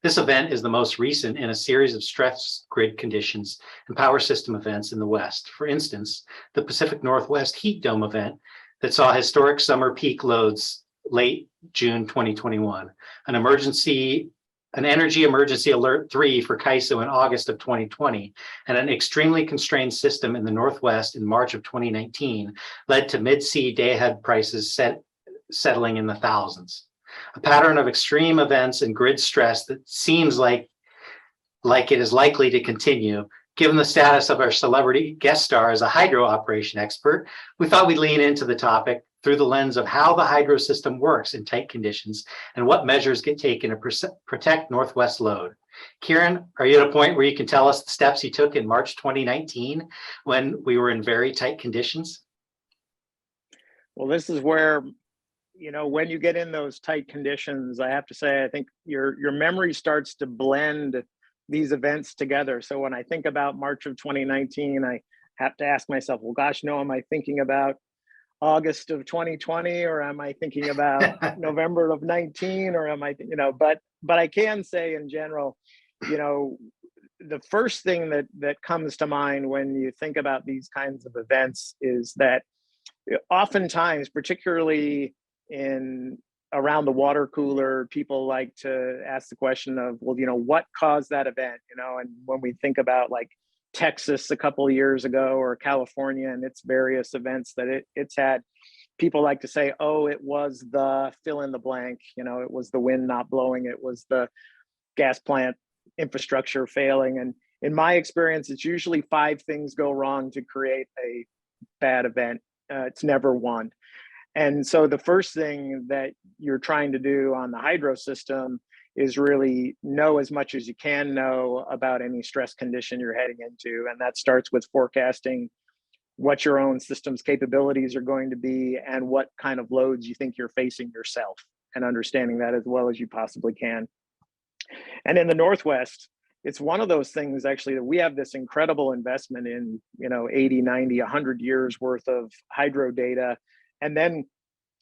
This event is the most recent in a series of stress grid conditions and power system events in the West. For instance, the Pacific Northwest Heat Dome event that saw historic summer peak loads late June 2021, an emergency an energy emergency alert 3 for CAISO in August of 2020, and an extremely constrained system in the Northwest in March of 2019 led to mid-sea day-ahead prices settling in the thousands. A pattern of extreme events and grid stress that seems like it is likely to continue. Given the status of our celebrity guest star as a hydro operation expert, we thought we'd lean into the topic through the lens of how the hydro system works in tight conditions and what measures get taken to protect Northwest load. Kieran, are you at a point where you can tell us the steps you took in March 2019 when we were in very tight conditions? Well, this is where, when you get in those tight conditions, I have to say, I think your memory starts to blend these events together. So when I think about March of 2019, I have to ask myself, well, gosh, no, am I thinking about August of 2020, or am I thinking about November of 19, or am I, but I can say in general, the first thing that comes to mind when you think about these kinds of events is that oftentimes, particularly around the water cooler, people like to ask the question of, well, what caused that event? And when we think about like Texas a couple of years ago, or California and its various events that it's had, people like to say, oh, it was the fill in the blank, it was the wind not blowing, it was the gas plant infrastructure failing. And in my experience, it's usually 5 things go wrong to create a bad event. It's never one. And so the first thing that you're trying to do on the hydro system is really know as much as you can know about any stress condition you're heading into. And that starts with forecasting what your own system's capabilities are going to be and what kind of loads you think you're facing yourself, and understanding that as well as you possibly can. And in the Northwest, it's one of those things actually that we have this incredible investment in, 80, 90, 100 years worth of hydro data. And then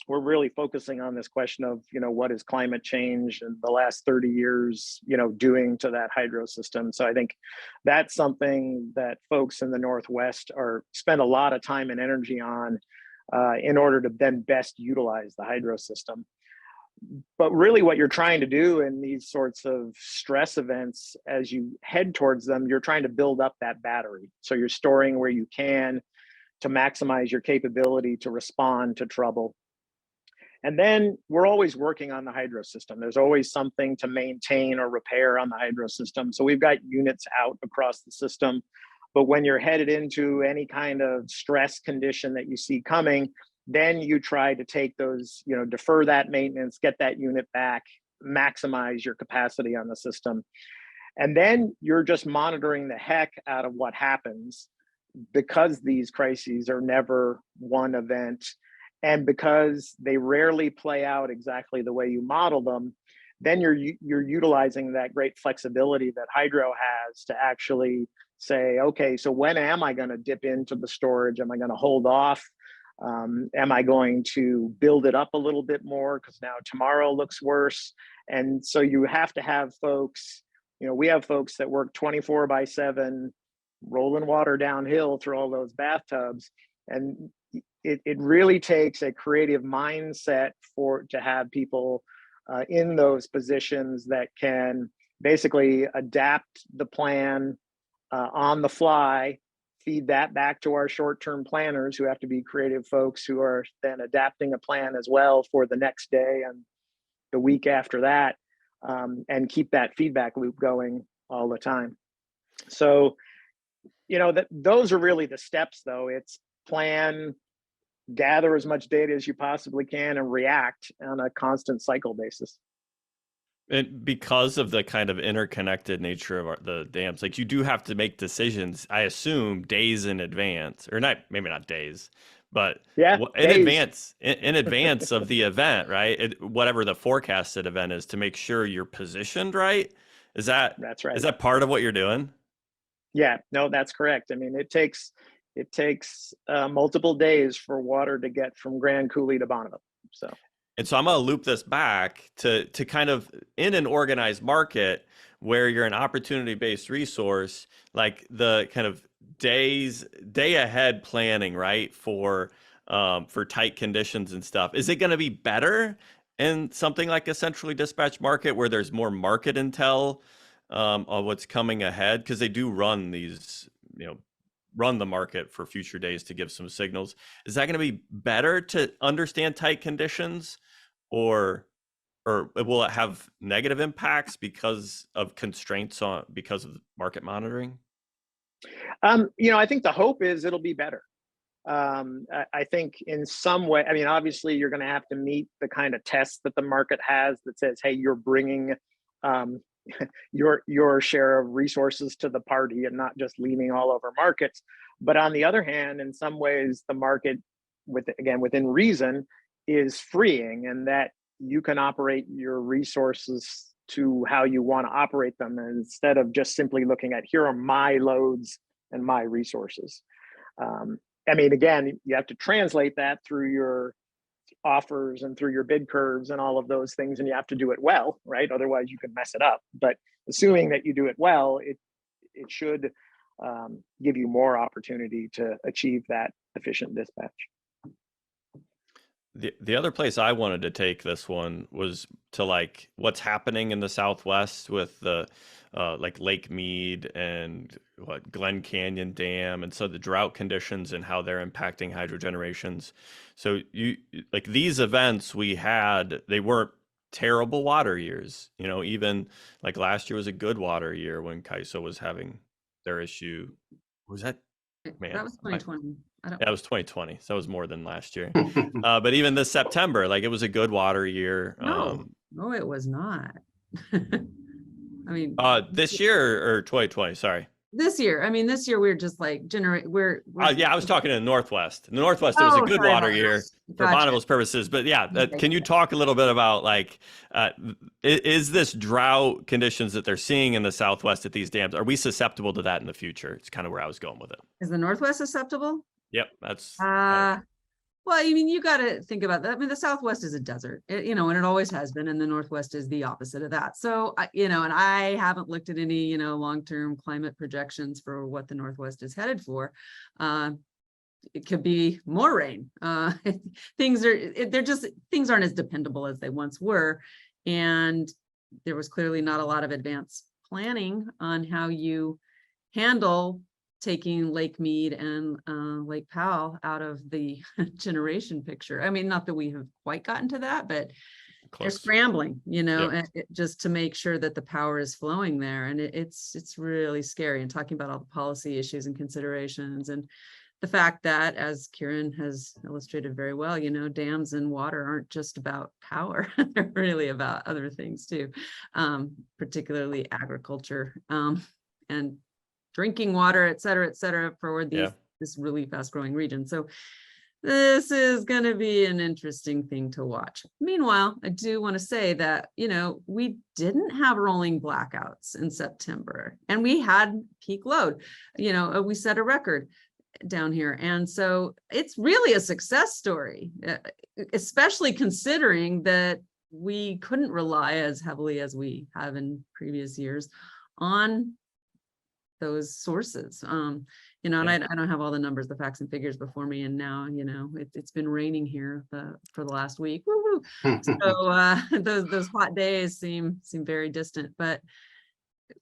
we're really focusing on this question of, what is climate change and the last 30 years, doing to that hydro system. So I think that's something that folks in the Northwest spend a lot of time and energy on in order to then best utilize the hydro system. But really what you're trying to do in these sorts of stress events, as you head towards them, you're trying to build up that battery. So you're storing where you can to maximize your capability to respond to trouble. And then we're always working on the hydro system. There's always something to maintain or repair on the hydro system. So we've got units out across the system. But when you're headed into any kind of stress condition that you see coming, then you try to take those, defer that maintenance, get that unit back, maximize your capacity on the system. And then you're just monitoring the heck out of what happens, because these crises are never one event. And because they rarely play out exactly the way you model them, then you're utilizing that great flexibility that hydro has to actually say, okay, so when am I going to dip into the storage? Am I going to hold off? Am I going to build it up a little bit more because now tomorrow looks worse? And so you have to have folks, we have folks that work 24/7, rolling water downhill through all those bathtubs. And it really takes a creative mindset to have people in those positions that can basically adapt the plan on the fly, feed that back to our short-term planners, who have to be creative folks who are then adapting a plan as well for the next day and the week after that, and keep that feedback loop going all the time. So, those are really the steps, though. It's plan, gather as much data as you possibly can, and react on a constant cycle basis. And because of the kind of interconnected nature of the dams, like you do have to make decisions, I assume, days in advance, or maybe not days, but in advance of the event, right? Whatever the forecasted event is, to make sure you're positioned right. That's right. Is that part of what you're doing? Yeah, no, that's correct. I mean, it takes multiple days for water to get from Grand Coulee to Bonneville. And so I'm going to loop this back to kind of, in an organized market where you're an opportunity-based resource, like the kind of day ahead planning, right, for tight conditions and stuff. Is it going to be better in something like a centrally dispatched market where there's more market intel on what's coming ahead? Because they do run these, run the market for future days to give some signals. Is that going to be better to understand tight conditions, or will it have negative impacts because of constraints because of market monitoring? I think the hope is it'll be better. I think in some way, I mean, obviously you're going to have to meet the kind of tests that the market has that says, hey, you're bringing your share of resources to the party and not just leaning all over markets. But on the other hand, in some ways, the market, within reason, is freeing, and that you can operate your resources to how you want to operate them, instead of just simply looking at, here are my loads and my resources. I mean, again, you have to translate that through your offers and through your bid curves and all of those things, and you have to do it well, right? Otherwise you could mess it up. But assuming that you do it well, it should give you more opportunity to achieve that efficient dispatch. The other place I wanted to take this one was to like what's happening in the Southwest with the like Lake Mead and Glen Canyon Dam, and so the drought conditions and how they're impacting hydro generations. So you like these events we had, they weren't terrible water years. Even like last year was a good water year when CAISO was having their issue. Was that? Man, that was 2020. That was 2020. So it was more than last year. But even this September, like it was a good water year. No, it was not. I mean, this year or 2020, sorry. This year. I mean, this year we're just like yeah, I was talking in the Northwest. In the Northwest, it was a good water year for Bonneville's purposes. But yeah, can you talk a little bit about like, is this drought conditions that they're seeing in the Southwest at these dams, are we susceptible to that in the future? It's kind of where I was going with it. Is the Northwest susceptible? Yep, that's. Well, I mean, you got to think about that. I mean, the Southwest is a desert, and it always has been, and the Northwest is the opposite of that. So, and I haven't looked at any, long-term climate projections for what the Northwest is headed for. It could be more rain. Things aren't as dependable as they once were. And there was clearly not a lot of advanced planning on how you handle taking Lake Mead and Lake Powell out of the generation picture. I mean, not that we have quite gotten to that, but they're scrambling, and just to make sure that the power is flowing there. And it's really scary. And talking about all the policy issues and considerations, and the fact that, as Kieran has illustrated very well, dams and water aren't just about power. They're really about other things too, particularly agriculture and drinking water, et cetera, for this really fast growing region. So this is going to be an interesting thing to watch. Meanwhile, I do want to say that, we didn't have rolling blackouts in September, and we had peak load. We set a record down here. And so it's really a success story, especially considering that we couldn't rely as heavily as we have in previous years on those sources. And I don't have all the numbers, the facts and figures before me. And now, it's been raining here for the last week. Woo-hoo. So those hot days seem very distant, but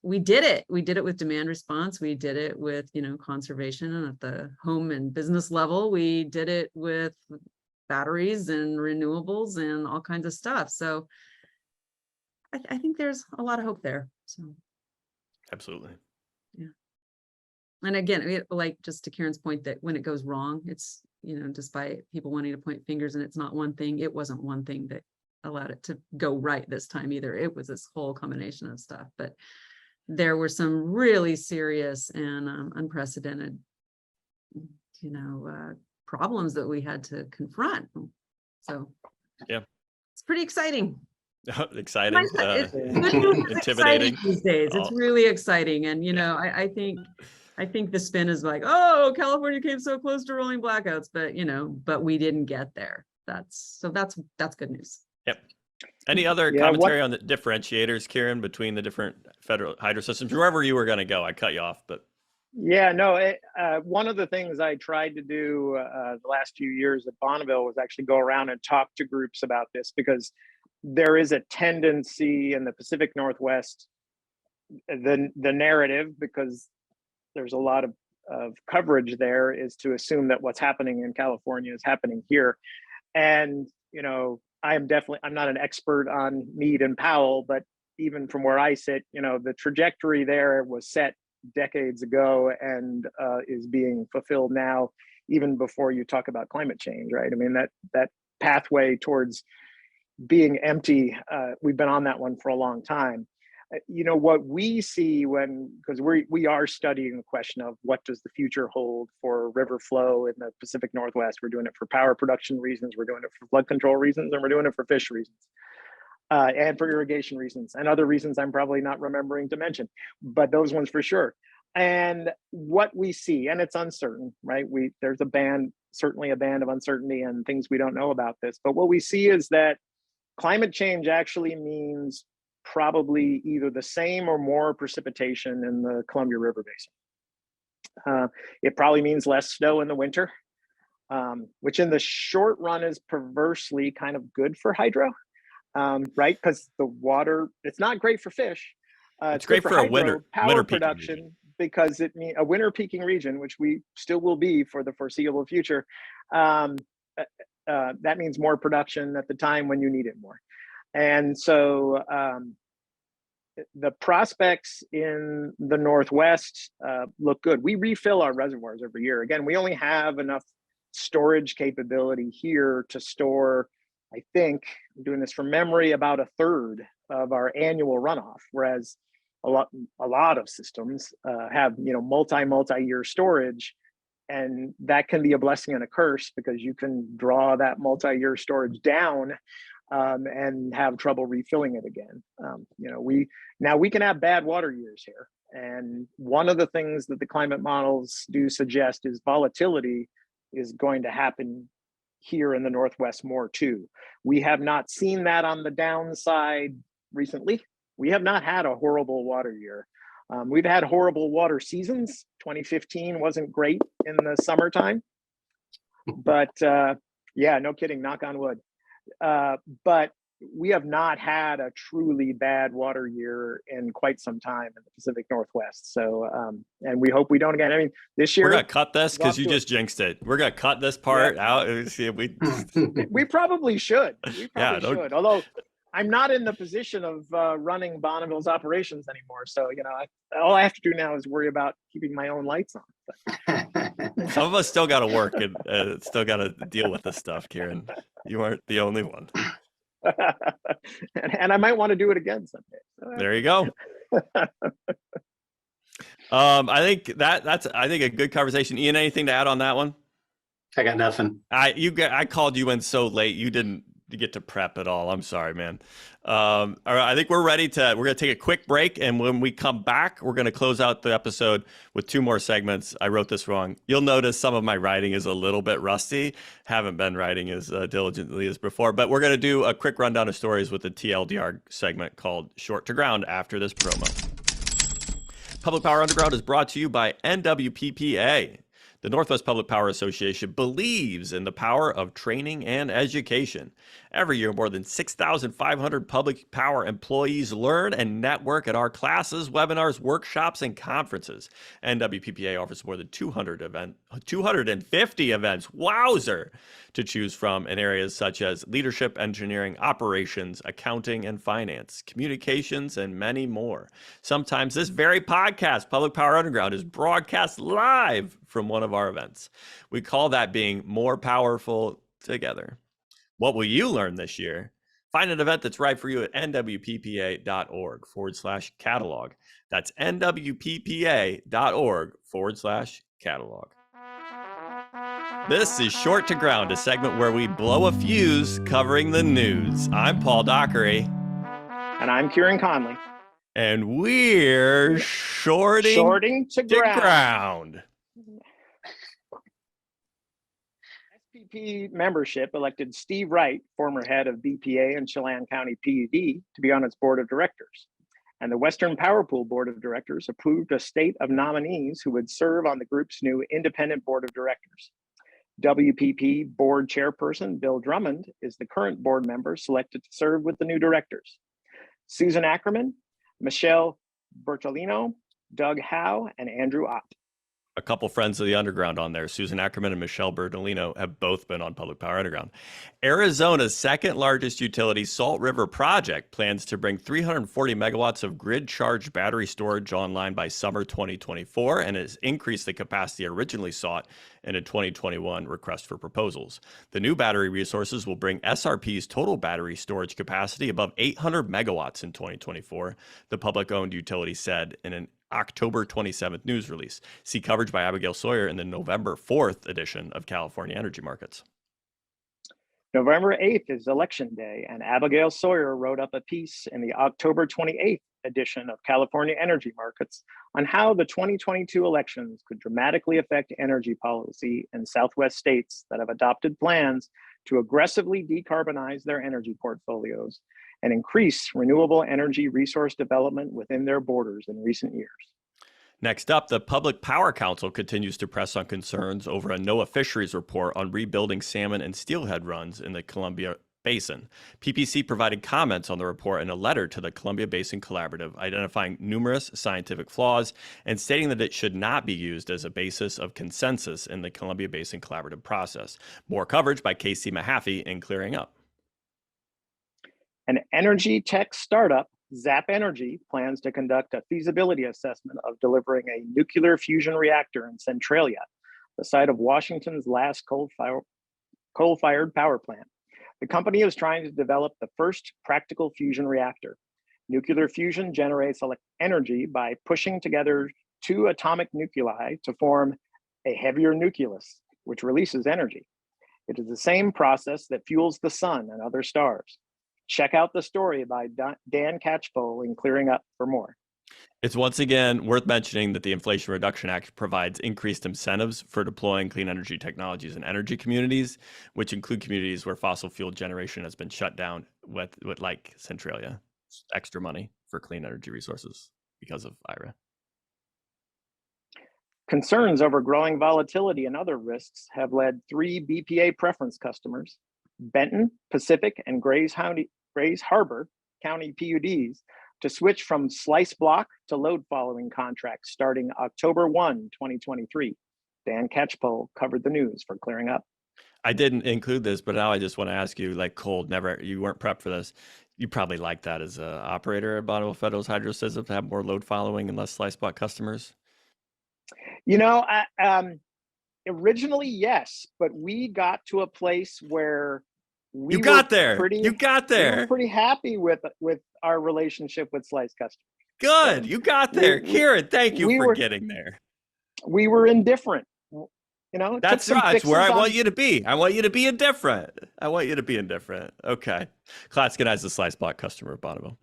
we did it. We did it with demand response. We did it with, conservation, and at the home and business level, we did it with batteries and renewables and all kinds of stuff. So I think there's a lot of hope there. So absolutely. Yeah. And again, like just to Kieran's point, that when it goes wrong, it's, despite people wanting to point fingers and it's not one thing, it wasn't one thing that allowed it to go right this time either. It was this whole combination of stuff. But there were some really serious and unprecedented, problems that we had to confront. So yeah, it's pretty exciting. Exciting, intimidating exciting these days. It's really exciting. And I think the spin is like, oh, California came so close to rolling blackouts, but we didn't get there. That's good news. Yep. Any other commentary on the differentiators, Kieran, between the different federal hydro systems? Wherever you were going to go, I cut you off, but yeah, no. One of the things I tried to do the last few years at Bonneville was actually go around and talk to groups about this, because there is a tendency in the Pacific Northwest, the narrative, because there's a lot of coverage there, is to assume that what's happening in California is happening here. And, you know, I'm not an expert on Meade and Powell, but even from where I sit, you know, the trajectory there was set decades ago and is being fulfilled now, even before you talk about climate change, right? I mean, that pathway towards being empty, we've been on that one for a long time. You know, what we see because we are studying the question of what does the future hold for river flow in the Pacific Northwest. We're doing it for power production reasons, we're doing it for flood control reasons, and we're doing it for fish reasons. And for irrigation reasons and other reasons I'm probably not remembering to mention, but those ones for sure. And what we see, and it's uncertain, right? There's certainly a band of uncertainty and things we don't know about this, but what we see is that climate change actually means probably either the same or more precipitation in the Columbia River Basin. It probably means less snow in the winter, which in the short run is perversely kind of good for hydro. Right, because the water, it's not great for fish. It's great for a winter production region. Because it means a winter peaking region, which we still will be for the foreseeable future. That means more production at the time when you need it more. And so the prospects in the Northwest look good. We refill our reservoirs every year. Again, we only have enough storage capability here to store, I think, I'm doing this from memory, about a third of our annual runoff, whereas a lot of systems have, you know, multi-year storage, and that can be a blessing and a curse because you can draw that multi-year storage down and have trouble refilling it again. You know, we can have bad water years here, and one of the things that the climate models do suggest is volatility is going to happen here in the Northwest more too. We have not seen that on the downside recently. We have not had a horrible water year. We've had horrible water seasons. 2015 wasn't great in the summertime, but yeah, no kidding, knock on wood. But we have not had a truly bad water year in quite some time in the Pacific Northwest. So, and we hope we don't again. I mean, this year— We're gonna cut this because you just jinxed it. We're gonna cut this part out. We probably should. We probably should. Although I'm not in the position of running Bonneville's operations anymore. So, you know, all I have to do now is worry about keeping my own lights on. Some of us still got to work and still got to deal with this stuff, Kieran. You aren't the only one. And I might want to do it again someday. So, there you go. I think that's a good conversation. Ian, anything to add on that one? I got nothing. I called you in so late. You didn't get to prep at all. I'm sorry, man. All right, I think we're going to take a quick break. And when we come back, we're going to close out the episode with 2 more segments. I wrote this wrong. You'll notice some of my writing is a little bit rusty. Haven't been writing as diligently as before, but we're going to do a quick rundown of stories with the TLDR segment called Short to Ground after this promo. Public Power Underground is brought to you by NWPPA. The Northwest Public Power Association believes in the power of training and education. Every year, more than 6,500 public power employees learn and network at our classes, webinars, workshops, and conferences. NWPPA offers more than 250 events, wowzer, to choose from in areas such as leadership, engineering, operations, accounting, and finance, communications, and many more. Sometimes this very podcast, Public Power Underground, is broadcast live from one of our events. We call that being more powerful together. What will you learn this year? Find an event that's right for you at nwppa.org/catalog. That's nwppa.org/catalog. This is Short to Ground, a segment where we blow a fuse covering the news. I'm Paul Dockery. And I'm Kieran Connolly. And we're shorting to ground. SPP membership elected Steve Wright, former head of BPA and Chelan County PUD, to be on its board of directors. And the Western Power Pool Board of Directors approved a slate of nominees who would serve on the group's new independent board of directors. WPP board chairperson Bill Drummond is the current board member selected to serve with the new directors. Susan Ackerman, Michelle Bertolino, Doug Howe, and Andrew Ott. A couple friends of the underground on there. Susan Ackerman and Michelle Bertolino have both been on Public Power Underground. Arizona's second largest utility, Salt River Project, plans to bring 340 megawatts of grid-charged battery storage online by summer 2024 and has increased the capacity originally sought in a 2021 request for proposals. The new battery resources will bring SRP's total battery storage capacity above 800 megawatts in 2024, the public-owned utility said in an October 27th news release. See coverage by Abigail Sawyer in the November 4th edition of California Energy Markets. November 8th is election day, and Abigail Sawyer wrote up a piece in the October 28th edition of California Energy Markets on how the 2022 elections could dramatically affect energy policy in Southwest states that have adopted plans to aggressively decarbonize their energy portfolios and increase renewable energy resource development within their borders in recent years. Next up, the Public Power Council continues to press on concerns over a NOAA fisheries report on rebuilding salmon and steelhead runs in the Columbia Basin. PPC provided comments on the report in a letter to the Columbia Basin Collaborative, identifying numerous scientific flaws and stating that it should not be used as a basis of consensus in the Columbia Basin Collaborative process. More coverage by Casey Mahaffey in Clearing Up. An energy tech startup, Zap Energy, plans to conduct a feasibility assessment of delivering a nuclear fusion reactor in Centralia, the site of Washington's last coal-fired power plant. The company is trying to develop the first practical fusion reactor. Nuclear fusion generates energy by pushing together two atomic nuclei to form a heavier nucleus, which releases energy. It is the same process that fuels the sun and other stars. Check out the story by Dan Catchpole in Clearing Up for more. It's once again worth mentioning that the Inflation Reduction Act provides increased incentives for deploying clean energy technologies in energy communities, which include communities where fossil fuel generation has been shut down with like Centralia. Extra money for clean energy resources because of IRA. Concerns over growing volatility and other risks have led 3 BPA preference customers, Benton, Pacific, and Grays Harbor County PUDs, to switch from slice block to load following contracts starting October 1, 2023. Dan Catchpole covered the news for Clearing Up. I didn't include this, but now I just want to ask you, like cold, you weren't prepped for this. You probably like that as an operator at Bonneville Federal's hydro system to have more load following and less slice block customers? You know, originally, yes, but we got to a place where we were pretty happy with our relationship with slice customers. Good, you got there. Kieran, thank you for getting there. We were indifferent. You know, that's right. That's where I want you to be. I want you to be indifferent. Okay. Klatske is the slice block customer of Bonneville.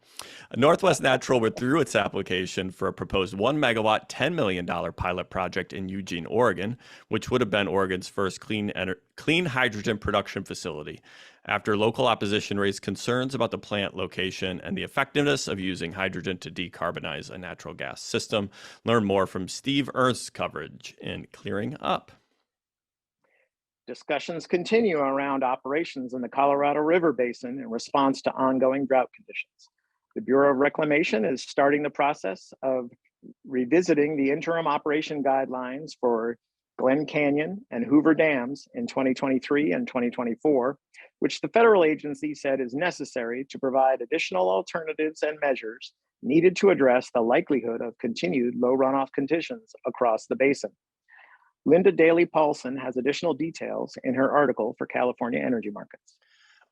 Northwest Natural withdrew its application for a proposed 1 megawatt, $10 million pilot project in Eugene, Oregon, which would have been Oregon's first clean hydrogen production facility, after local opposition raised concerns about the plant location and the effectiveness of using hydrogen to decarbonize a natural gas system. Learn more from Steve Ernst's coverage in Clearing Up. Discussions continue around operations in the Colorado River Basin in response to ongoing drought conditions. The Bureau of Reclamation is starting the process of revisiting the interim operation guidelines for Glen Canyon and Hoover Dams in 2023 and 2024, which the federal agency said is necessary to provide additional alternatives and measures needed to address the likelihood of continued low runoff conditions across the basin. Linda Daly Paulson has additional details in her article for California Energy Markets.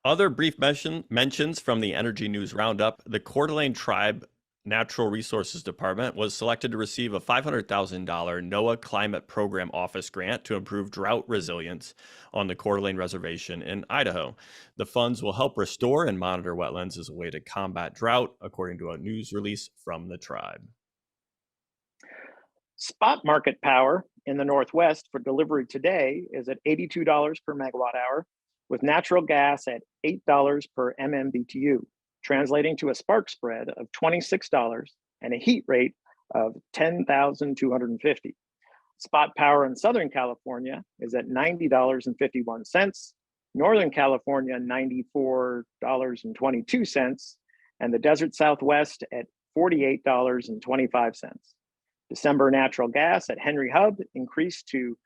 Other brief mentions from the Energy News Roundup: the Coeur d'Alene Tribe Natural Resources Department was selected to receive a $500,000 NOAA Climate Program Office grant to improve drought resilience on the Coeur d'Alene Reservation in Idaho. The funds will help restore and monitor wetlands as a way to combat drought, according to a news release from the tribe. Spot market power in the Northwest for delivery today is at $82 per megawatt hour, with natural gas at $8 per MMBTU, translating to a spark spread of $26 and a heat rate of 10,250. Spot power in Southern California is at $90.51, Northern California $94.22, and the Desert Southwest at $48.25. December natural gas at Henry Hub increased to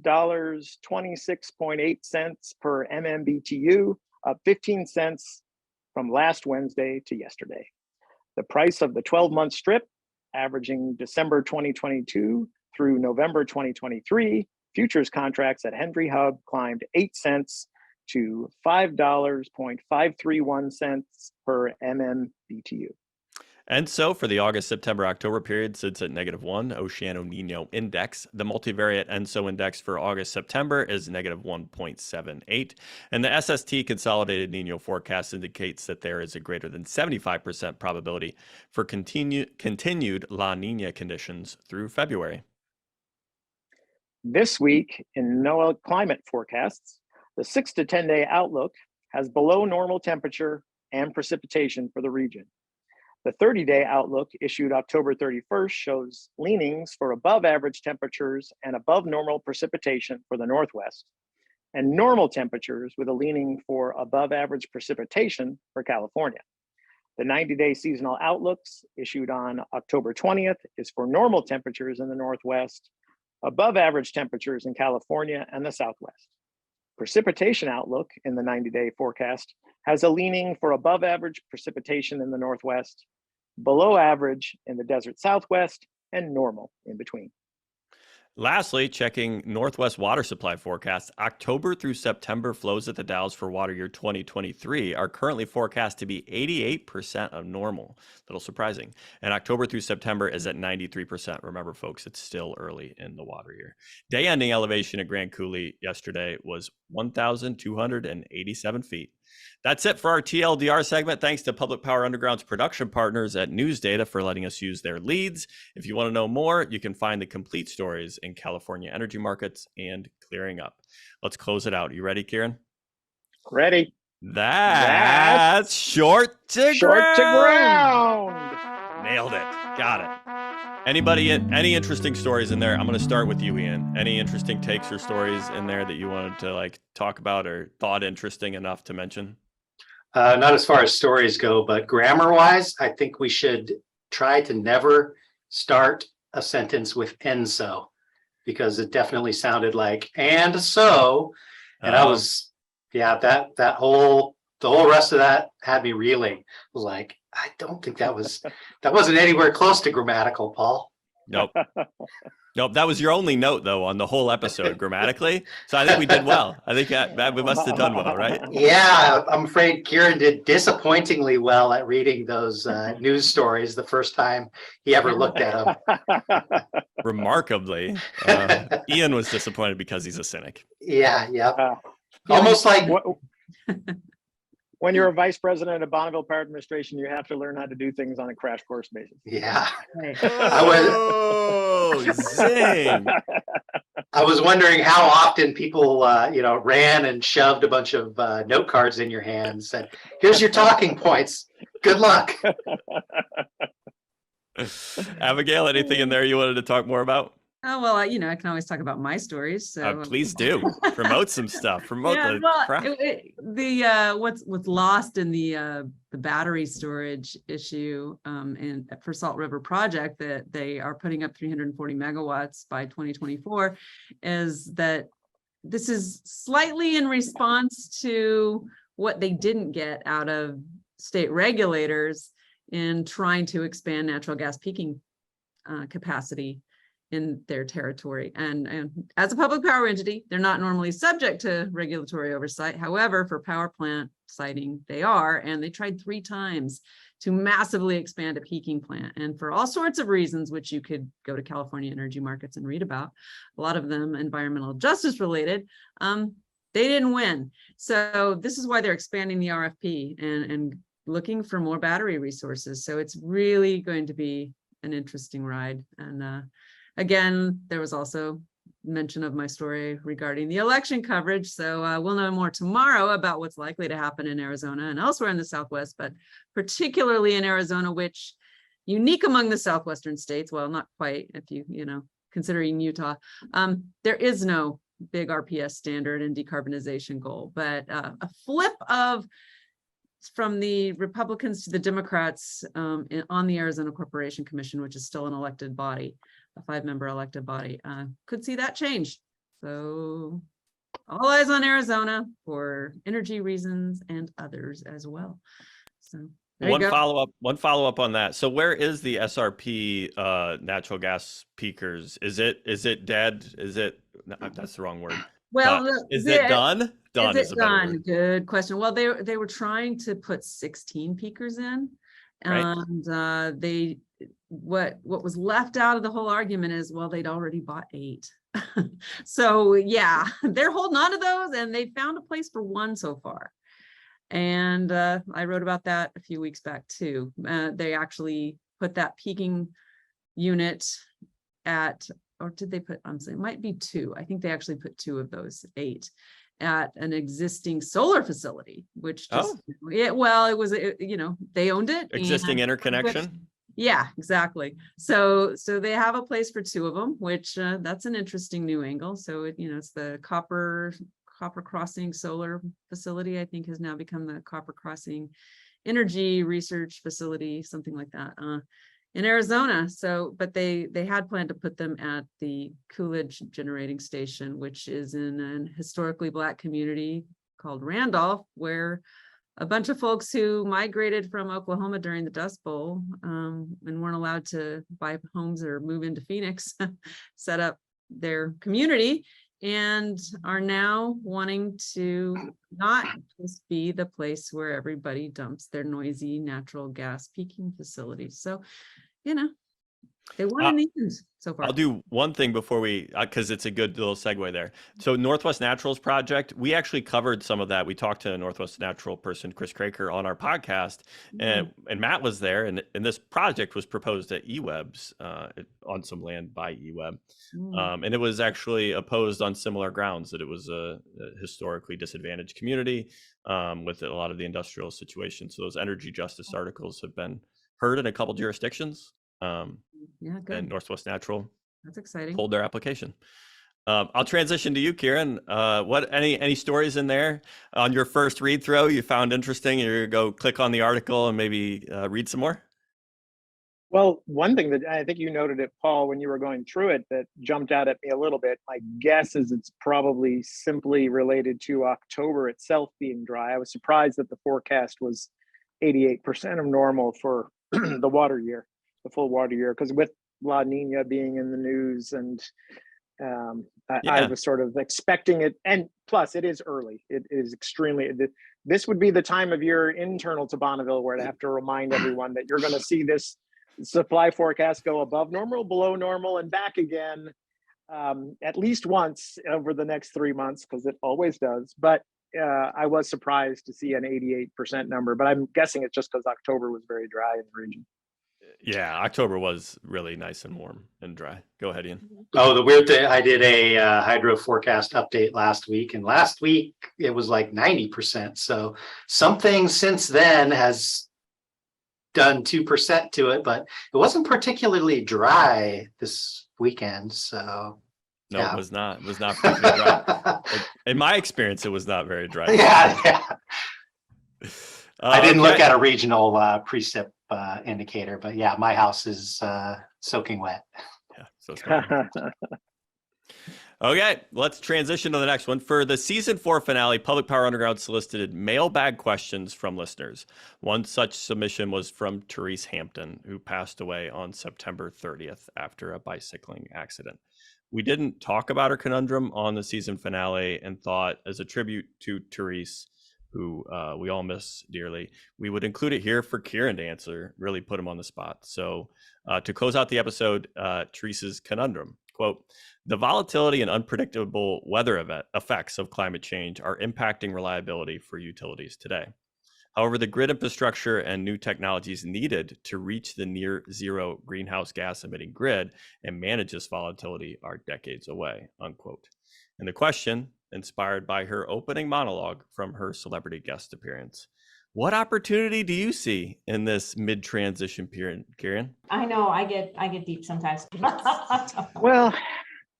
$6.26.8 per MMBTU, up 15 cents from last Wednesday to yesterday. The price of the 12-month strip, averaging December 2022 through November 2023, futures contracts at Henry Hub climbed 8 cents to $5.531 per MMBTU. And so for the August, September, October period sits at -1 Oceano Nino index. The multivariate ENSO index for August, September is -1.78. And the SST consolidated Nino forecast indicates that there is a greater than 75% probability for continued La Nina conditions through February. This week in NOAA climate forecasts, the 6 to 10 day outlook has below normal temperature and precipitation for the region. The 30-day outlook issued October 31st shows leanings for above average temperatures and above normal precipitation for the Northwest, and normal temperatures with a leaning for above average precipitation for California. The 90-day seasonal outlooks issued on October 20th is for normal temperatures in the Northwest, above average temperatures in California and the Southwest. Precipitation outlook in the 90-day forecast has a leaning for above average precipitation in the Northwest, below average in the desert Southwest, and normal in between. Lastly, checking Northwest water supply forecasts, October through September flows at the Dalles for water year 2023 are currently forecast to be 88% of normal. A little surprising. And October through September is at 93%. Remember, folks, it's still early in the water year. Day ending elevation at Grand Coulee yesterday was 1,287 feet. That's it for our TLDR segment. Thanks to Public Power Underground's production partners at News Data for letting us use their leads. If you want to know more, you can find the complete stories in California energy markets and clearing up. Let's close it out. You ready, Kieran? Ready. That's short to ground. Nailed it. Got it. Any interesting stories in there? I'm going to start with you, Ian. Any interesting takes or stories in there that you wanted to talk about or thought interesting enough to mention? Not as far as stories go, but grammar-wise, I think we should try to never start a sentence with "and so," because it definitely sounded like "and so," and I was, the whole rest of that had me reeling. I was like, I don't think that wasn't anywhere close to grammatical, Paul. Nope. That was your only note, though, on the whole episode grammatically. So I think we did well. I think we must have done well, right? Yeah, I'm afraid Kieran did disappointingly well at reading those news stories the first time he ever looked at them. Remarkably, Ian was disappointed because he's a cynic. Yeah. Almost like... When you're a vice president of Bonneville Power Administration, you have to learn how to do things on a crash course basis. Yeah. Zing. I was wondering how often people, ran and shoved a bunch of note cards in your hand and said, "Here's your talking points. Good luck." Abigail, anything in there you wanted to talk more about? Oh, well, I can always talk about my stories. So please do promote some stuff. Promote crap. What's lost in the battery storage issue and for Salt River project that they are putting up 340 megawatts by 2024 is that this is slightly in response to what they didn't get out of state regulators in trying to expand natural gas peaking capacity in their territory. And as a public power entity, they're not normally subject to regulatory oversight. However, for power plant siting, they are, and they tried 3 times to massively expand a peaking plant. And for all sorts of reasons, which you could go to California energy markets and read about, a lot of them environmental justice related, they didn't win. So this is why they're expanding the RFP and looking for more battery resources. So it's really going to be an interesting ride. And again, there was also mention of my story regarding the election coverage. So we'll know more tomorrow about what's likely to happen in Arizona and elsewhere in the Southwest, but particularly in Arizona, which unique among the Southwestern states, well, not quite if you considering Utah. There is no big RPS standard and decarbonization goal, but a flip from the Republicans to the Democrats on the Arizona Corporation Commission, which is still an elected body, a 5-member elected body, could see that change. So all eyes on Arizona for energy reasons and others as well. So one follow-up on that. So where is the SRP natural gas peakers? Is it dead? Is it, no, that's the wrong word. Well, is it done? Done is is it a better done? word. Good question. Well, they were trying to put 16 peakers in, and right. What was left out of the whole argument is, well, they'd already bought 8. So yeah, they're holding on to those, and they found a place for 1 so far. And I wrote about that a few weeks back too. They actually put that peaking unit at, or did they put, I'm saying it might be 2. I think they actually put 2 of those 8 at an existing solar facility, which just, it was, they owned it. Existing interconnection. Yeah, exactly. So they have a place for 2 of them, which that's an interesting new angle. So it's the Copper Crossing Solar Facility, I think has now become the Copper Crossing Energy Research Facility, something like that, in Arizona. So, but they had planned to put them at the Coolidge Generating Station, which is in an historically Black community called Randolph, where a bunch of folks who migrated from Oklahoma during the Dust Bowl and weren't allowed to buy homes or move into Phoenix set up their community and are now wanting to not just be the place where everybody dumps their noisy natural gas peaking facilities. So, they won in the end so far. I'll do one thing before we, because it's a good little segue there. So Northwest Naturals project, we actually covered some of that. We talked to a Northwest Natural person, Chris Craker, on our podcast, and Matt was there. And this project was proposed at EWEB's on some land by EWEB. And it was actually opposed on similar grounds, that it was a historically disadvantaged community with a lot of the industrial situation. So those energy justice articles have been heard in a couple jurisdictions. Good. And Northwest Natural, that's exciting, pulled their application. I'll transition to you, Kieran. What any stories in there on your first read through you found interesting? You go click on the article and maybe read some more. Well, one thing that I think you noted it, Paul, when you were going through it, that jumped out at me a little bit. My guess is it's probably simply related to October itself being dry. I was surprised that the forecast was 88% of normal for the water year. The full water year, because with La Nina being in the news, and I was sort of expecting it. And plus, it is early. It is extremely. This would be the time of year internal to Bonneville where I have to remind everyone that you're going to see this supply forecast go above normal, below normal, and back again at least once over the next 3 months, because it always does. But I was surprised to see an 88% number, but I'm guessing it's just because October was very dry in the region. Yeah, October was really nice and warm and dry. Go ahead, Ian. Oh, the weird thing, I did a hydro forecast update last week, and last week it was like 90%. So something since then has done 2% to it, but it wasn't particularly dry this weekend. So no, yeah. It was not. It was not particularly dry. In my experience, it was not very dry. Yeah. I didn't look at a regional precip indicator, but yeah, my house is soaking wet. Yeah, so okay, let's transition to the next one. For the season 4 finale, Public Power Underground solicited mailbag questions from listeners. One such submission was from Therese Hampton, who passed away on September 30th after a bicycling accident. We didn't talk about her conundrum on the season finale, and thought, as a tribute to Therese, who we all miss dearly, we would include it here for Kieran to answer, really put him on the spot. So to close out the episode, Therese's conundrum, quote, "The volatility and unpredictable weather effects of climate change are impacting reliability for utilities today. However, the grid infrastructure and new technologies needed to reach the near zero greenhouse gas emitting grid and manage this volatility are decades away," unquote. And the question, inspired by her opening monologue from her celebrity guest appearance, What opportunity do you see in this mid-transition period, Kieran? I know I get deep sometimes. Well,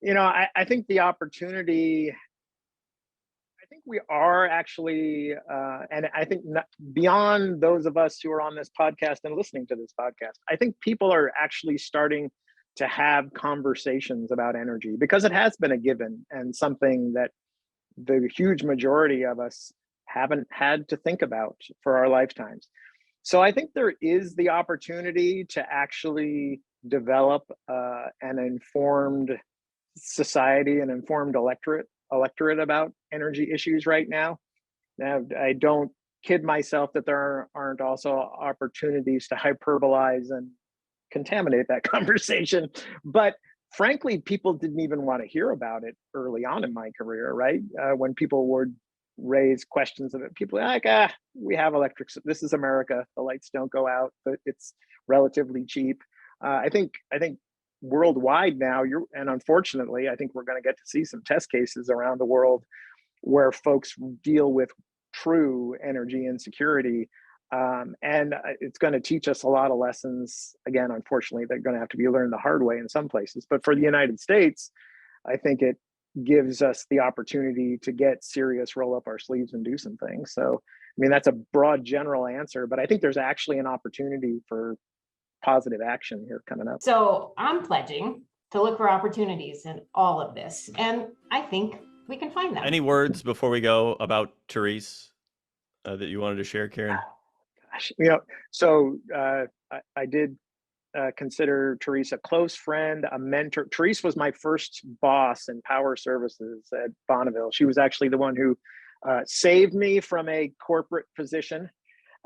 I think the opportunity, I think we are actually, and I think beyond those of us who are on this podcast and listening to this podcast, I think people are actually starting to have conversations about energy, because it has been a given and something that the huge majority of us haven't had to think about for our lifetimes. So I think there is the opportunity to actually develop an informed society, an informed electorate about energy issues right now. Now, I don't kid myself that there aren't also opportunities to hyperbolize and contaminate that conversation, but frankly, people didn't even want to hear about it early on in my career, right? When people would raise questions of it, people are like, we have electric, this is America, the lights don't go out, but it's relatively cheap. I think worldwide now, and unfortunately, I think we're going to get to see some test cases around the world where folks deal with true energy insecurity. And it's going to teach us a lot of lessons. Again, unfortunately, they're going to have to be learned the hard way in some places. But for the United States, I think it gives us the opportunity to get serious, roll up our sleeves and do some things. So, I mean, that's a broad general answer, but I think there's actually an opportunity for positive action here coming up. So I'm pledging to look for opportunities in all of this, and I think we can find them. Any words before we go about Therese that you wanted to share, Kieran? Gosh, so I did consider Therese a close friend, a mentor. Therese was my first boss in power services at Bonneville. She was actually the one who saved me from a corporate position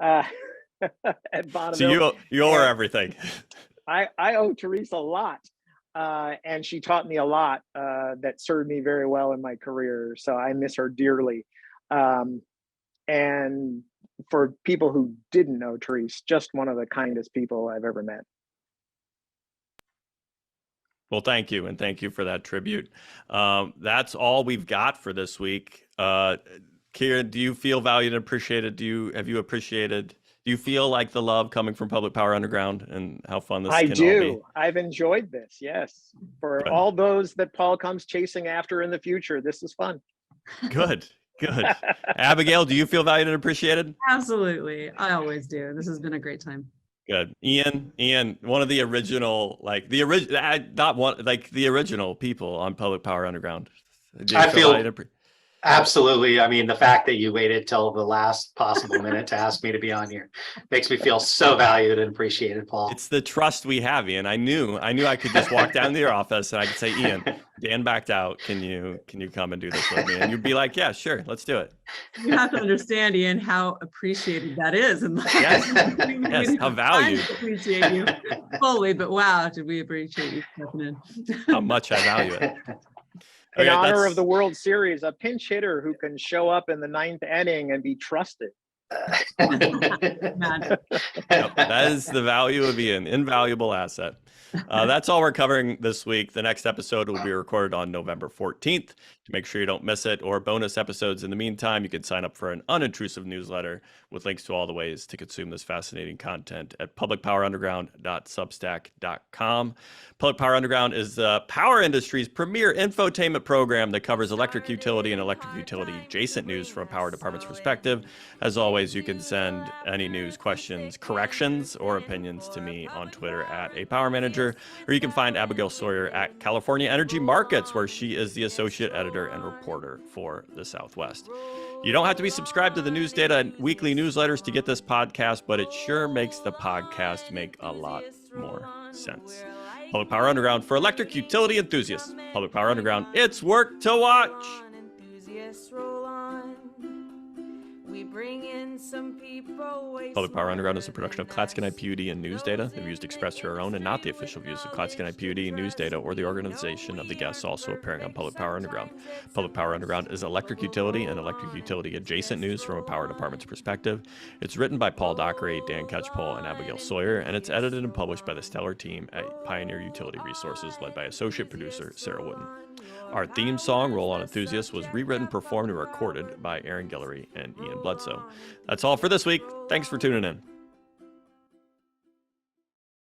at Bonneville. So you owe her everything. I owe Therese a lot. And she taught me a lot that served me very well in my career. So I miss her dearly. And for people who didn't know Therese, just one of the kindest people I've ever met. Well, thank you. And thank you for that tribute. That's all we've got for this week. Kieran, do you feel valued and appreciated? Do you feel like the love coming from Public Power Underground and how fun this can all be? I've enjoyed this. Yes. For Good. All those that Paul comes chasing after in the future, this is fun. Good. Abigail, do you feel valued and appreciated? Absolutely. I always do. This has been a great time. Good. Ian, one of the original, the original people on Public Power Underground. I feel absolutely. I mean, the fact that you waited till the last possible minute to ask me to be on here makes me feel so valued and appreciated, Paul. It's the trust we have, Ian. I knew I could just walk down to your office and I could say, Ian, Dan backed out. Can you come and do this with me? And you'd be like, yeah, sure, let's do it. You have to understand, Ian, how appreciated that is. And yes, how valued. Appreciate you fully, but wow, did we appreciate you stepping in. How much I value it. In honor of the World Series, a pinch hitter who can show up in the 9th inning and be trusted. That is the value of Ian, invaluable asset. That's all we're covering this week. The next episode will be recorded on November 14th. To make sure you don't miss it, or bonus episodes in the meantime, you can sign up for an unintrusive newsletter with links to all the ways to consume this fascinating content at publicpowerunderground.substack.com. Public Power Underground is the power industry's premier infotainment program that covers electric utility and electric utility adjacent news from a power department's perspective. As always, you can send any news, questions, corrections, or opinions to me on Twitter at @APowerManager, or you can find Abigail Sawyer at California Energy Markets, where she is the associate editor and reporter for the Southwest. You don't have to be subscribed to the News Data weekly newsletters to get this podcast, but it sure makes the podcast make a lot more sense. Public Power Underground for electric utility enthusiasts. Public Power Underground, it's work to watch. Public Power Underground is a production of Klatskin IPUD and News Data. The views expressed here are own and not the official views of Klatskin IPUD, News Data, or the organization of the guests also appearing on Public Power Underground. Public Power Underground is electric utility and electric utility adjacent news from a power department's perspective. It's written by Paul Dockery, Dan Ketchpole, and Abigail Sawyer, and it's edited and published by the stellar team at Pioneer Utility Resources, led by associate producer Sarah Wooden. Our theme song, Roll On Enthusiast, was rewritten, performed, and recorded by Aaron Guillory and Ian Bledsoe. That's all for this week. Thanks for tuning in.